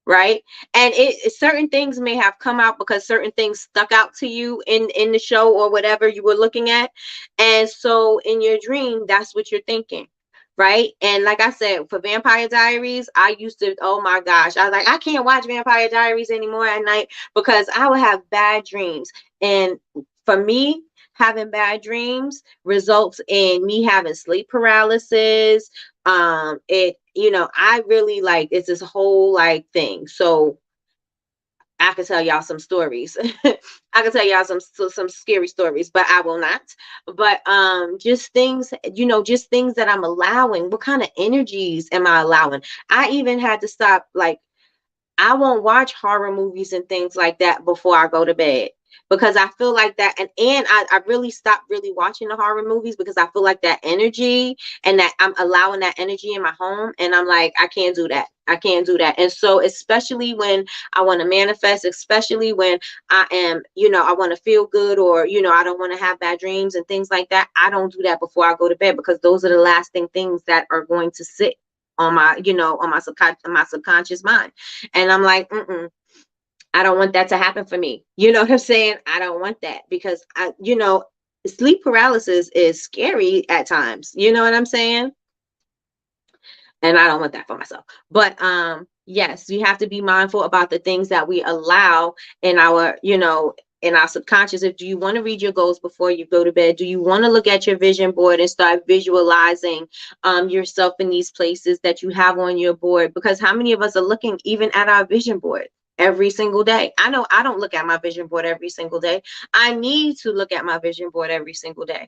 Right? And certain things may have come out because certain things stuck out to you in the show or whatever you were looking at. And so in your dream, that's what you're thinking. Right? And like I said, for Vampire Diaries, I used to, oh my gosh, I was like, I can't watch Vampire Diaries anymore at night because I would have bad dreams. And for me, having bad dreams results in me having sleep paralysis. It, I really, like, it's this whole like thing. So I could tell y'all some stories. I could tell y'all some scary stories, but I will not. But just things, just things that I'm allowing. What kind of energies am I allowing? I even had to stop, like, I won't watch horror movies and things like that before I go to bed because I feel like that, and I really stopped really watching the horror movies because I feel like that energy, and that I'm allowing that energy in my home, and I'm like, I can't do that. I can't do that. And so especially when I want to manifest, especially when I am, I want to feel good, or I don't want to have bad dreams and things like that, I don't do that before I go to bed because those are the lasting things that are going to sit on my, on my subconscious mind. And I'm like, I don't want that to happen for me. You know what I'm saying? I don't want that because sleep paralysis is scary at times. You know what I'm saying? And I don't want that for myself. But yes, you have to be mindful about the things that we allow in our, in our subconscious. If do you want to read your goals before you go to bed? Do you want to look at your vision board and start visualizing yourself in these places that you have on your board? Because how many of us are looking even at our vision board every single day? I know I don't look at my vision board every single day. I need to look at my vision board every single day,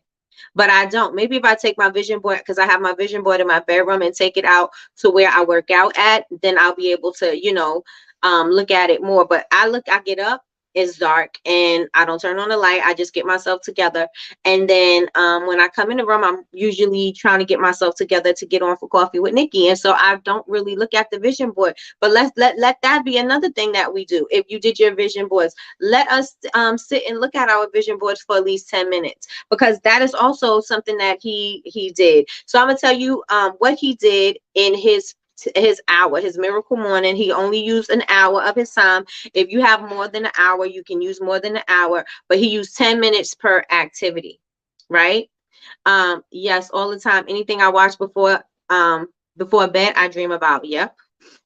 but I don't. Maybe if I take my vision board, because I have my vision board in my bedroom, and take it out to where I work out at, then I'll be able to, look at it more. But I get up, it's dark, and I don't turn on the light. I just get myself together. And then when I come in the room, I'm usually trying to get myself together to get on for coffee with Nikki. And so I don't really look at the vision board. But let that be another thing that we do. If you did your vision boards, let us sit and look at our vision boards for at least 10 minutes, because that is also something that he did. So I'm gonna tell you what he did in his hour, his miracle morning. He only used an hour of his time. If you have more than an hour, you can use more than an hour, but he used 10 minutes per activity, right? Yes, all the time. Anything I watch before bed, I dream about. Yep.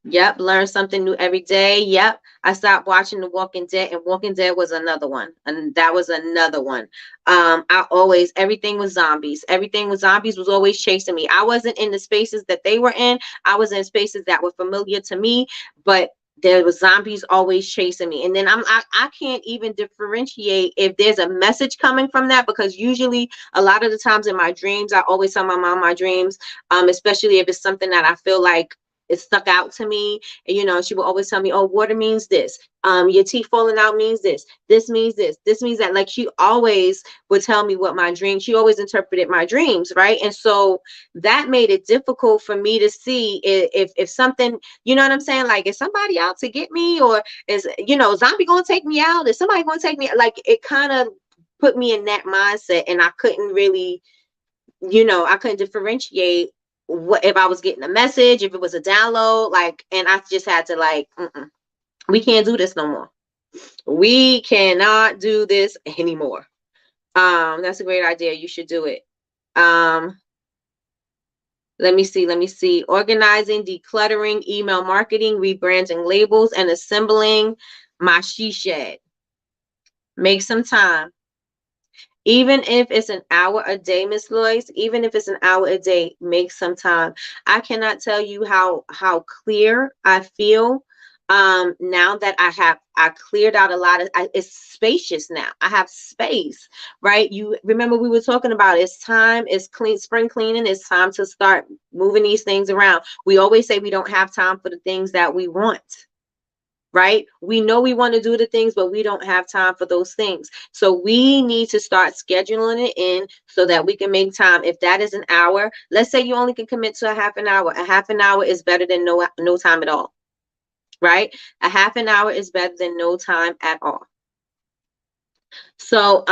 Yep, learn something new every day. Yep, I stopped watching The Walking Dead, and Walking Dead was another one, and that was another one. I always, everything was zombies. Everything was zombies was always chasing me. I wasn't in the spaces that they were in. I was in spaces that were familiar to me, but there was zombies always chasing me. And then I can't even differentiate if there's a message coming from that, because usually a lot of the times in my dreams, I always tell my mom my dreams, especially if it's something that I feel like it stuck out to me. And, she will always tell me, oh, water means this. Your teeth falling out means this. This means this. This means that. Like, she always would tell me what my dream. She always interpreted my dreams, right? And so that made it difficult for me to see if something, you know what I'm saying? Like, is somebody out to get me, or is, zombie gonna take me out? Is somebody gonna take me? Like, it kind of put me in that mindset, and I couldn't really, I couldn't differentiate what if I was getting a message, if it was a download, like, and I just had to, like, we can't do this no more. We cannot do this anymore. That's a great idea. You should do it. Let me see. Organizing, decluttering, email marketing, rebranding labels, and assembling my she shed. Make some time. Even if it's an hour a day, Miss Lois, even if it's an hour a day, make some time. I cannot tell you how clear I feel Now that I cleared out a lot of, it's spacious now. I have space, right? You remember we were talking about it's time, it's clean, spring cleaning. It's time to start moving these things around. We always say we don't have time for the things that we want, right? We know we want to do the things, but we don't have time for those things. So we need to start scheduling it in so that we can make time. If that is an hour, let's say you only can commit to a half an hour. A half an hour is better than no time at all, right? A half an hour is better than no time at all. So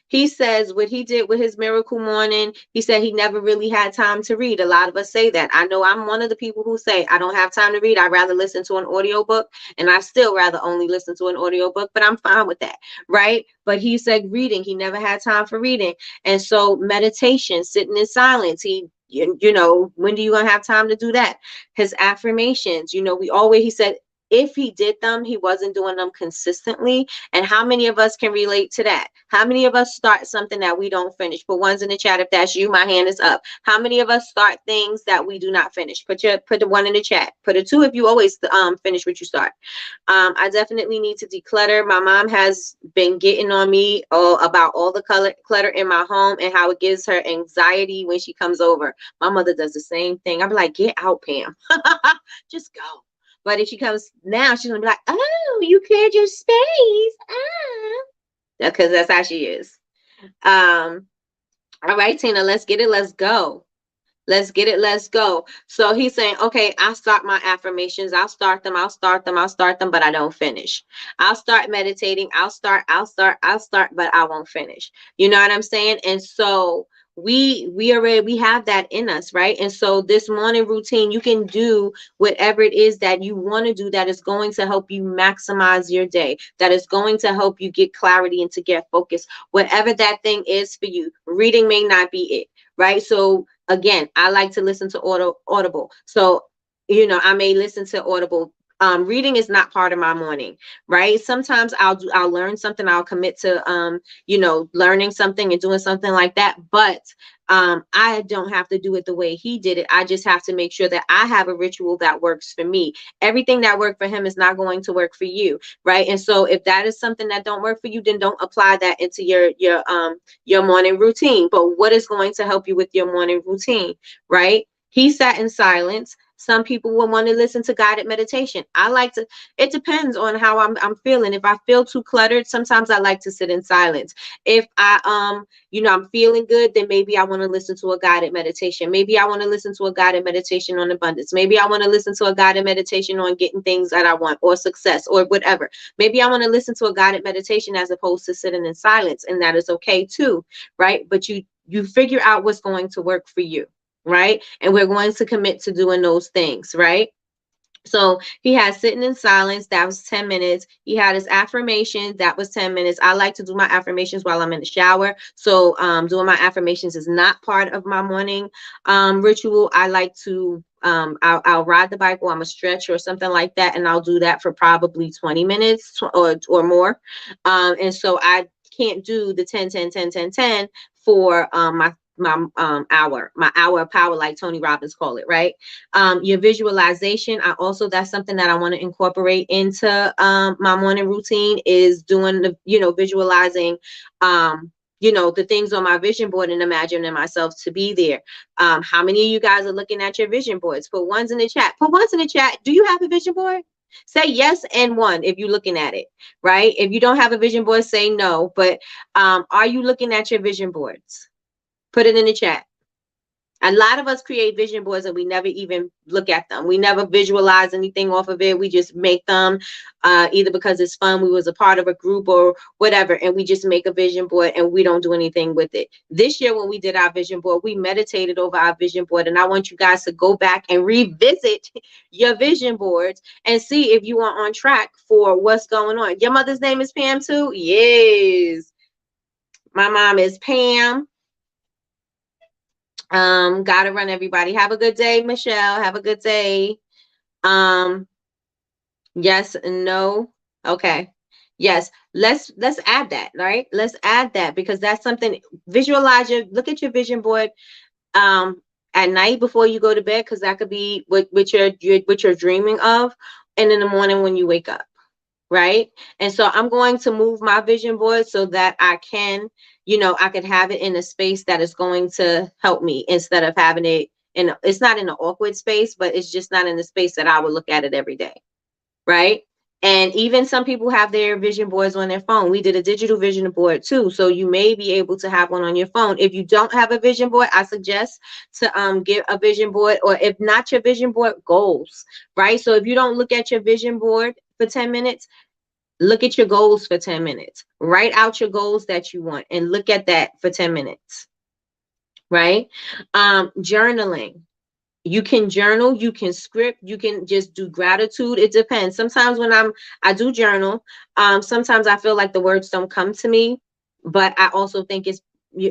he says what he did with his miracle morning, he said he never really had time to read. A lot of us say that. I know I'm one of the people who say I don't have time to read. I'd rather listen to an audiobook, and I still rather only listen to an audiobook, but I'm fine with that, right? But he said reading, he never had time for reading. And so meditation, sitting in silence, you know, when do you gonna have time to do that? His affirmations, you know, he said if he did them, he wasn't doing them consistently. And how many of us can relate to that? How many of us start something that we don't finish? Put ones in the chat if that's you. My hand is up. How many of us start things that we do not finish? Put the one in the chat. Put a two if you always finish what you start. I definitely need to declutter. My mom has been getting on me about all the clutter in my home and how it gives her anxiety when she comes over. My mother does the same thing. I'm like, get out, Pam. Just go. But if she comes now, she's gonna be like, "Oh, you cleared your space." Because that's how she is. All right, Tina, let's get it. Let's go. Let's get it. Let's go. So he's saying, okay, I'll start my affirmations. I'll start them, but I don't finish. I'll start meditating. I'll start, but I won't finish. You know what I'm saying? And so we have that in us, right? And so this morning routine, you can do whatever it is that you want to do that is going to help you maximize your day, that is going to help you get clarity and to get focus, whatever that thing is for you. Reading may not be it, right? So again, I like to listen to Audible. So, you know, I may listen to Audible. Reading is not part of my morning, right? Sometimes I'll learn something, I'll commit to you know, learning something and doing something like that. But I don't have to do it the way he did it. I just have to make sure that I have a ritual that works for me. Everything that worked for him is not going to work for you, right? And so if that is something that don't work for you, then don't apply that into your morning routine. But what is going to help you with your morning routine, right? He sat in silence. Some people will want to listen to guided meditation. I like to, it depends on how I'm feeling. If I feel too cluttered, sometimes I like to sit in silence. If I you know, I'm feeling good, then maybe I want to listen to a guided meditation. Maybe I want to listen to a guided meditation on abundance. Maybe I want to listen to a guided meditation on getting things that I want or success or whatever. Maybe I want to listen to a guided meditation as opposed to sitting in silence, and that is okay too, right? But you figure out what's going to work for you, right? And we're going to commit to doing those things, right? So he had sitting in silence, that was 10 minutes. He had his affirmations, that was 10 minutes. I like to do my affirmations while I'm in the shower. So doing my affirmations is not part of my morning ritual. I like to I'll ride the bike or I'm a stretch or something like that, and I'll do that for probably 20 minutes or more. And so I can't do the 10 10 10 10 10 for my hour of power, like Tony Robbins call it, right? Your visualization, that's something that I want to incorporate into my morning routine, is doing the, you know, visualizing you know, the things on my vision board and imagining myself to be there. How many of you guys are looking at your vision boards? Put ones in the chat. Put ones in the chat. Do you have a vision board? Say yes and one if you're looking at it, right? If you don't have a vision board, say no. But are you looking at your vision boards? Put it in the chat. A lot of us create vision boards and we never even look at them. We never visualize anything off of it. We just make them either because it's fun, we was a part of a group or whatever, and we just make a vision board and we don't do anything with it. This year when we did our vision board, we meditated over our vision board, and I want you guys to go back and revisit your vision boards and see if you are on track for what's going on. Your mother's name is Pam too? Yes. My mom is Pam. Gotta run, everybody. Have a good day, Michelle. Have a good day. Yes and no. Okay. Yes. Let's add that, right? Let's add that, because that's something. Visualize look at your vision board at night before you go to bed, because that could be what you're dreaming of. and in the morning when you wake up, right? And so I'm going to move my vision board so that I can, I could have it in a space that is going to help me instead of having it in, it's not in an awkward space, but it's just not in the space that I would look at it every day, right? And even some people have their vision boards on their phone. We did a digital vision board too. So you may be able to have one on your phone. If you don't have a vision board, I suggest to get a vision board, or if not your vision board, goals, right? So if you don't look at your vision board for 10 minutes, look at your goals for 10 minutes. Write out your goals that you want and look at that for 10 minutes, right? Journaling. You can journal, you can script, you can just do gratitude. It depends. Sometimes when I do journal, sometimes I feel like the words don't come to me, but I also think it's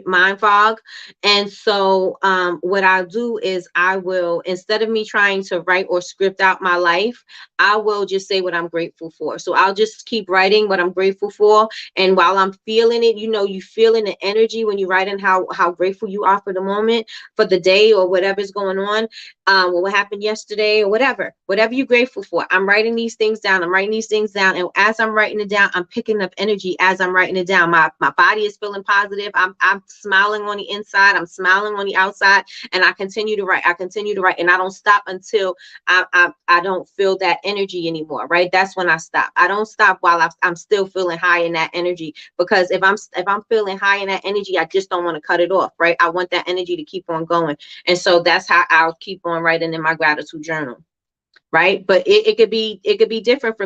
mind fog. And so what I'll do is I will, instead of me trying to write or script out my life, I will just say what I'm grateful for. So I'll just keep writing what I'm grateful for. And while I'm feeling it, you feeling the energy when you write in how grateful you are for the moment, for the day, or whatever's going on, what happened yesterday, or whatever you're grateful for. I'm writing these things down. I'm writing these things down. And as I'm writing it down, I'm picking up energy as I'm writing it down. My body is feeling positive. I'm smiling on the inside. I'm smiling on the outside. And I continue to write. I continue to write. And I don't stop until I don't feel that energy anymore, right? That's when I stop. I don't stop while I'm still feeling high in that energy, because if I'm feeling high in that energy, I just don't want to cut it off, right? I want that energy to keep on going. And so that's how I'll keep on writing in my gratitude journal, right? But it could be different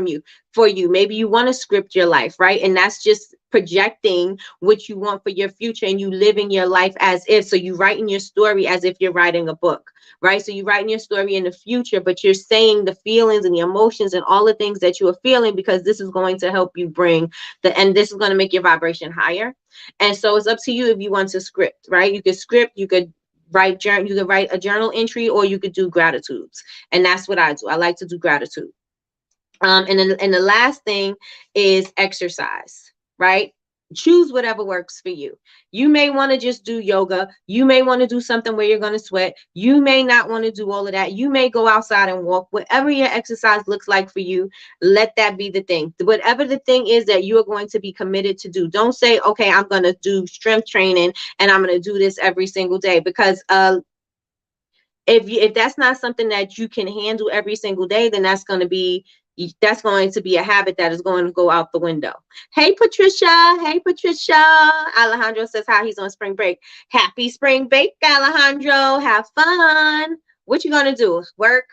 for you. Maybe you want to script your life, right? And that's just projecting what you want for your future, and you living your life as if. So you writing your story as if you're writing a book, right? So you're writing your story in the future, but you're saying the feelings and the emotions and all the things that you are feeling, because this is going to help you and this is going to make your vibration higher. And so it's up to you if you want to script, right? You could script, you could write a journal entry, or you could do gratitudes. And that's what I do. I like to do gratitude. And the last thing is exercise, right? Choose whatever works for you. You may want to just do yoga. You may want to do something where you're going to sweat. You may not want to do all of that. You may go outside and walk. Whatever your exercise looks like for you, let that be the thing. Whatever the thing is that you are going to be committed to do. Don't say, okay, I'm going to do strength training and I'm going to do this every single day, because if that's not something that you can handle every single day, then that's going to be a habit that is going to go out the window. Hey Patricia. Hey Patricia. Alejandro says hi. He's on spring break. Happy spring break, Alejandro. Have fun. What you gonna do? Work?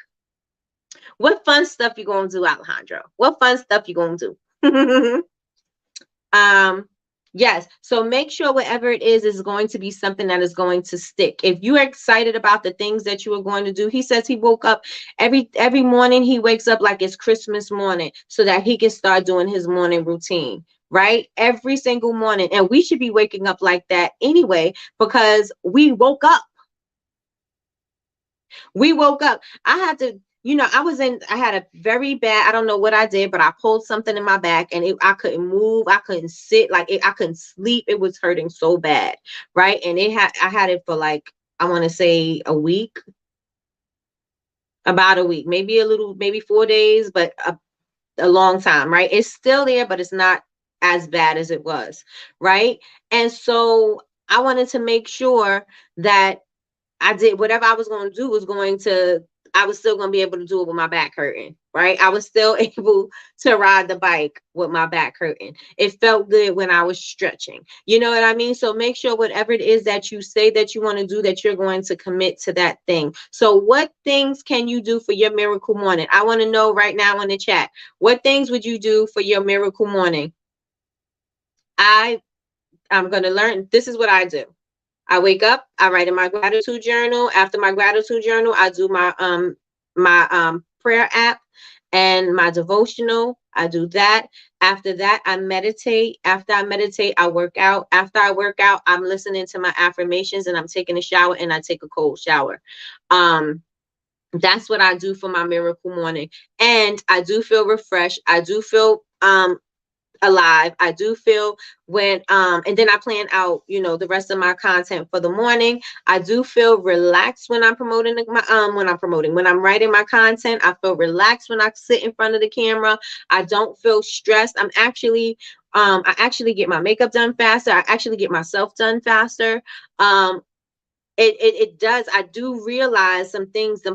What fun stuff you gonna do, Alejandro? What fun stuff you gonna do? um Yes. So make sure whatever it is going to be something that is going to stick. If you are excited about the things that you are going to do, he says he woke up every morning. He wakes up like it's Christmas morning so that he can start doing his morning routine, right? Every single morning. And we should be waking up like that anyway, because we woke up. We woke up. I had to, I had a very bad, I don't know what I did, but I pulled something in my back, and I couldn't move. I couldn't sit, I couldn't sleep. It was hurting so bad. Right. And I had it for like, I want to say a week, about a week, maybe 4 days, but a long time. Right. It's still there, but it's not as bad as it was. Right. And so I wanted to make sure that I did whatever I was going to do I was still going to be able to do it with my back hurting, right? I was still able to ride the bike with my back hurting. It felt good when I was stretching. You know what I mean? So make sure whatever it is that you say that you want to do, that you're going to commit to that thing. So what things can you do for your miracle morning? I want to know right now in the chat. What things would you do for your miracle morning? I'm going to learn. This is what I do. I wake up, I write in my gratitude journal. After my gratitude journal, I do my prayer app and my devotional. I do that. After that, I meditate. After I meditate, I work out. After I work out, I'm listening to my affirmations, and I'm taking a shower, and I take a cold shower. That's what I do for my miracle morning. And I do feel refreshed. I do feel alive. I do feel when and then I plan out, the rest of my content for the morning. I do feel relaxed when I'm promoting when I'm writing my content. I feel relaxed when I sit in front of the camera. I don't feel stressed. I actually get my makeup done faster. I actually get myself done faster. Um it does. I do realize some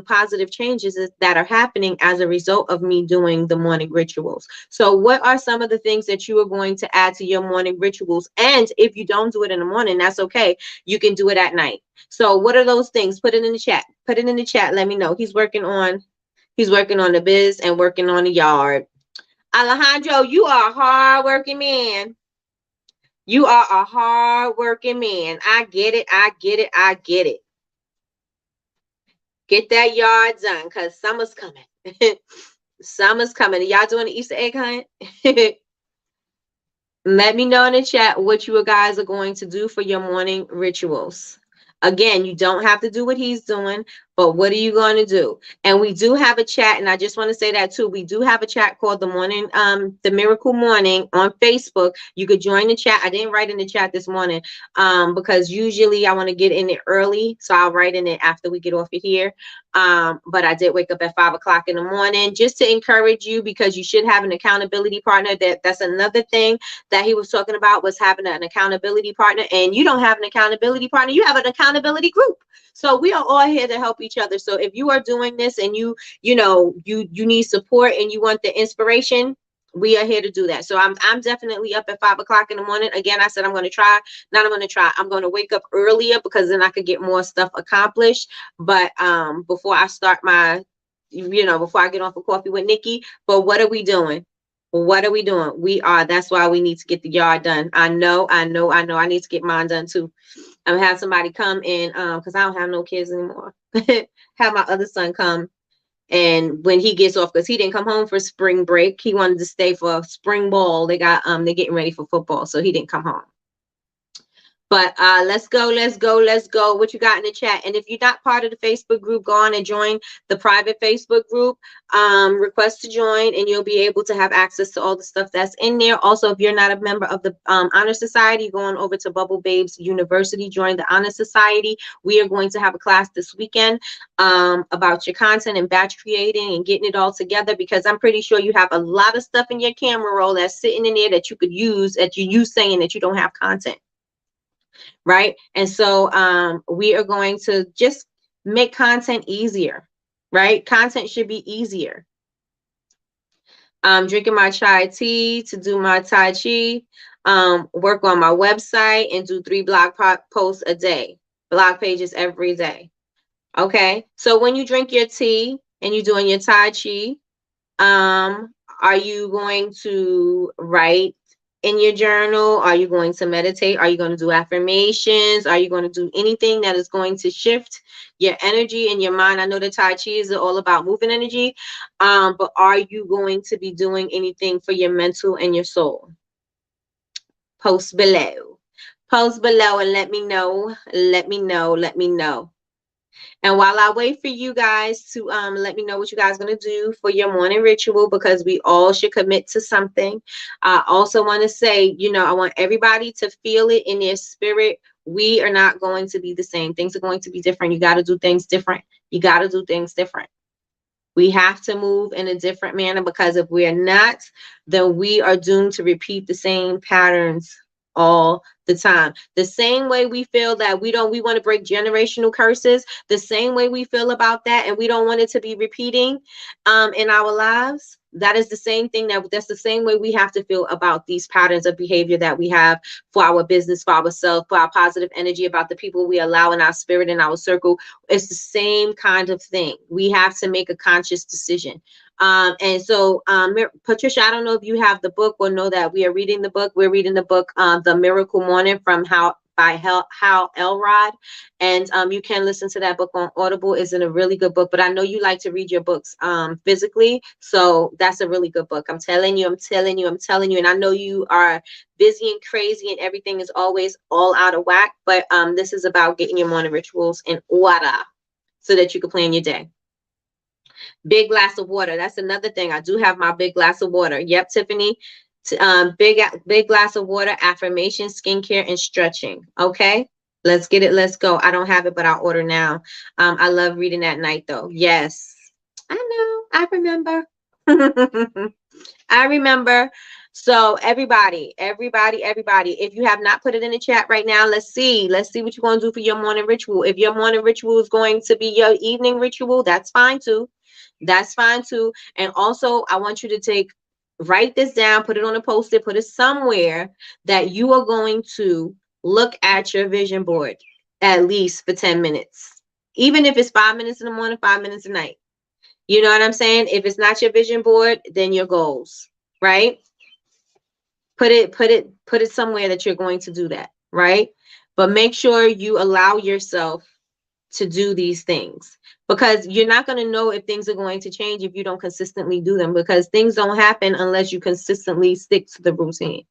positive changes that are happening as a result of me doing the morning rituals. So what are some of the things that you are going to add to your morning rituals? And if you don't do it in the morning, that's okay. You can do it at night. So what are those things? Put it in the chat. Put it in the chat. Let me know. He's working on the biz and working on the yard. Alejandro, you are a hard working man. You are a hard working man. I get it. I get it. I get it. Get that yard done because summer's coming. Summer's coming. Are y'all doing the Easter egg hunt? Let me know in the chat what you guys are going to do for your morning rituals. Again, you don't have to do what he's doing, but what are you going to do? And we do have a chat, and I just want to say that too. We do have a chat called the Miracle Morning on Facebook. You could join the chat. I didn't write in the chat this morning because usually I want to get in it early, so I'll write in it after we get off of here. But I did wake up at 5 o'clock in the morning just to encourage you, because you should have an accountability partner. That's another thing that he was talking about, was having an accountability partner. And you don't have an accountability partner, you have an accountability group. So we are all here to help each other. So if you are doing this and you need support and you want the inspiration, we are here to do that. So I'm definitely up at 5 o'clock in the morning. Again, I said I'm going to try. Not I'm going to try. I'm going to wake up earlier because then I could get more stuff accomplished. But before I start before I get on for coffee with Nikki. But what are we doing? What are we doing? That's why we need to get the yard done. I know. I need to get mine done too. I'm gonna have somebody come in, because I don't have no kids anymore. Have my other son come, and when he gets off, because he didn't come home for spring break, he wanted to stay for spring ball. They're getting ready for football, so he didn't come home. But let's go. What you got in the chat? And if you're not part of the Facebook group, go on and join the private Facebook group. Request to join, and you'll be able to have access to all the stuff that's in there. Also, if you're not a member of the Honor Society, go on over to Bubble Babes University, join the Honor Society. We are going to have a class this weekend about your content and batch creating and getting it all together, because I'm pretty sure you have a lot of stuff in your camera roll that's sitting in there that you could use, that you saying that you don't have content. Right? And so we are going to just make content easier, right? Content should be easier. I'm drinking my chai tea to do my Tai Chi, work on my website, and do 3 blog posts a day, blog pages every day. Okay. So when you drink your tea and you're doing your Tai Chi, are you going to write in your journal? Are you going to meditate? Are you going to do affirmations? Are you going to do anything that is going to shift your energy and your mind? I know the Tai Chi is all about moving energy, but are you going to be doing anything for your mental and your soul? Post below. Post below and let me know. Let me know. And while I wait for you guys to let me know what you guys are going to do for your morning ritual, because we all should commit to something. I also want to say, I want everybody to feel it in their spirit. We are not going to be the same. Things are going to be different. You got to do things different. We have to move in a different manner, because if we are not, then we are doomed to repeat the same patterns all the time. The same way we feel that we want to break generational curses, the same way we feel about that, and we don't want it to be repeating in our lives. That is the same thing. That's the same way we have to feel about these patterns of behavior that we have for our business, for ourselves, for our positive energy, about the people we allow in our spirit, in our circle. It's the same kind of thing. We have to make a conscious decision. And so, Patricia, I don't know if you have the book or know that we are reading the book. We're reading the book, The Miracle Morning by Hal Elrod. And you can listen to that book on Audible. It's a really good book, but I know you like to read your books physically. So that's a really good book. I'm telling you. And I know you are busy and crazy and everything is always all out of whack. But this is about getting your morning rituals in order so that you can plan your day. Big glass of water. That's another thing. I do have my big glass of water. Yep, Tiffany. Big glass of water, affirmation, skincare, and stretching. Okay, let's get it. Let's go. I don't have it, but I'll order now. I love reading at night, though. Yes, I know. I remember. I remember. So everybody, if you have not put it in the chat right now, let's see. Let's see what you're going to do for your morning ritual. If your morning ritual is going to be your evening ritual, that's fine too. That's fine too. And also, I want you to write this down, put it on a post-it, put it somewhere that you are going to look at your vision board at least for 10 minutes. Even if it's 5 minutes in the morning, 5 minutes at night. You know what I'm saying? If it's not your vision board, then your goals, right? Put it somewhere that you're going to do that, right? But make sure you allow yourself to do these things, because you're not going to know if things are going to change if you don't consistently do them, because things don't happen unless you consistently stick to the routine,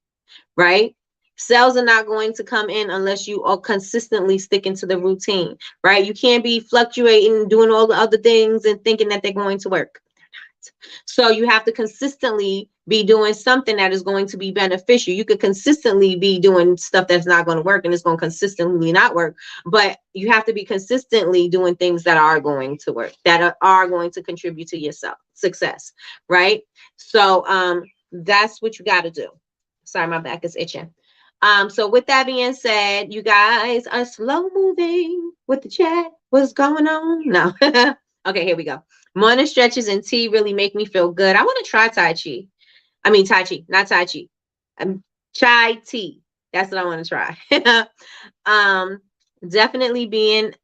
right? Sales are not going to come in unless you are consistently sticking to the routine, right? You can't be fluctuating, doing all the other things and thinking that they're going to work. So you have to consistently be doing something that is going to be beneficial. You could consistently be doing stuff that's not going to work and it's going to consistently not work, but you have to be consistently doing things that are going to work, that are going to contribute to your success, right? So that's what you got to do. Sorry, my back is itching. So with that being said, you guys are slow moving with the chat. What's going on? No. Okay, here we go. Morning stretches and tea really make me feel good. I want to try Tai Chi. I mean, Tai Chi, not Tai Chi. Chai tea. That's what I want to try. Definitely been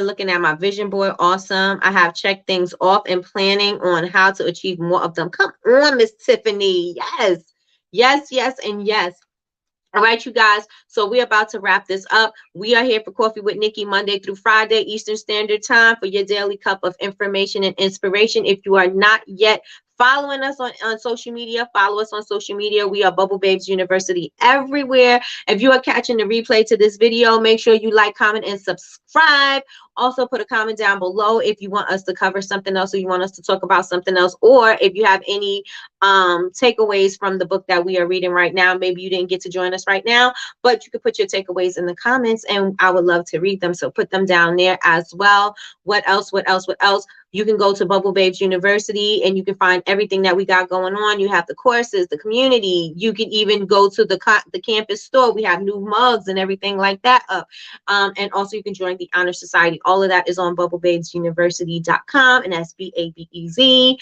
looking at my vision board. Awesome. I have checked things off and planning on how to achieve more of them. Come on, Miss Tiffany. Yes, yes, yes, and yes. All right, you guys. So we're about to wrap this up. We are here for Coffee with Nikki Monday through Friday, Eastern Standard Time, for your daily cup of information and inspiration. If you are not yet following us on social media, follow us on social media. We are Bubble Babes University everywhere. If you are catching the replay to this video, make sure you like, comment, and subscribe. Also, put a comment down below if you want us to cover something else or you want us to talk about something else, or if you have any takeaways from the book that we are reading right now. Maybe you didn't get to join us right now, but you could put your takeaways in the comments and I would love to read them. So put them down there as well. What else? You can go to Bubble Babes University and you can find everything that we got going on. You have the courses, the community. You can even go to the campus store. We have new mugs and everything like that up. And also you can join the Honor Society. All of that is on bubblebabesuniversity.com, and that's BABEZ.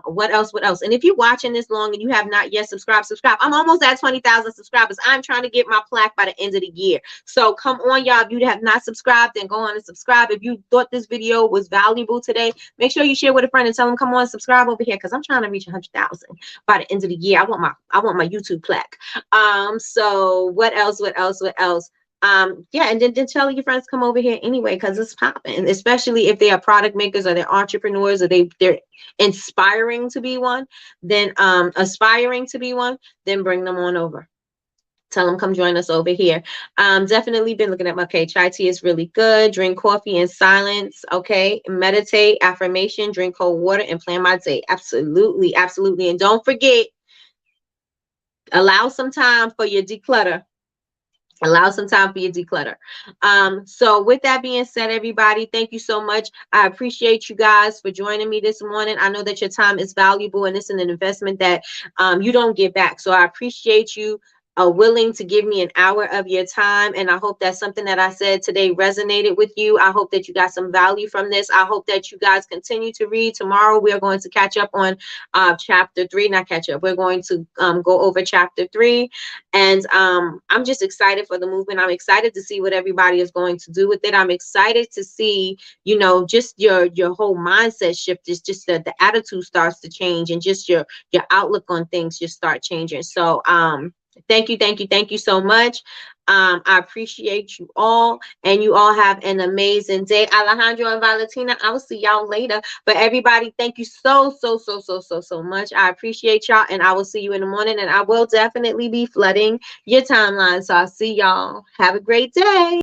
What else? And if you're watching this long and you have not yet subscribed. I'm almost at 20,000 subscribers. I'm trying to get my plaque by the end of the year. So come on, y'all. If you have not subscribed, then go on and subscribe. If you thought this video was valuable today, make sure you share with a friend and tell them, come on, subscribe over here, because I'm trying to reach 100,000 by the end of the year. I want my YouTube plaque. So what else? Yeah, and then tell your friends come over here anyway, because it's popping, especially if they are product makers or they're entrepreneurs or they're inspiring to be one, then aspiring to be one, then bring them on over. Tell them come join us over here. Definitely been looking at my chai tea is really good. Drink coffee in silence. Okay. Meditate, affirmation, drink cold water, and plan my day. Absolutely. Absolutely. And don't forget, allow some time for your declutter. So with that being said, everybody, thank you so much. I appreciate you guys for joining me this morning. I know that your time is valuable and it's an investment that you don't get back. So I appreciate you willing to give me an hour of your time. And I hope that something that I said today resonated with you. I hope that you got some value from this. I hope that you guys continue to read. Tomorrow, we are going to catch up on chapter 3, not catch up. We're going to go over chapter 3. And I'm just excited for the movement. I'm excited to see what everybody is going to do with it. I'm excited to see, just your whole mindset shift. Is just the attitude starts to change, and just your outlook on things just start changing. So thank you so much. I appreciate you all, and you all have an amazing day. Alejandro and Valentina, I will see y'all later. But everybody, thank you so much. I appreciate y'all, and I will see you in the morning, and I will definitely be flooding your timeline. So I'll see y'all. Have a great day.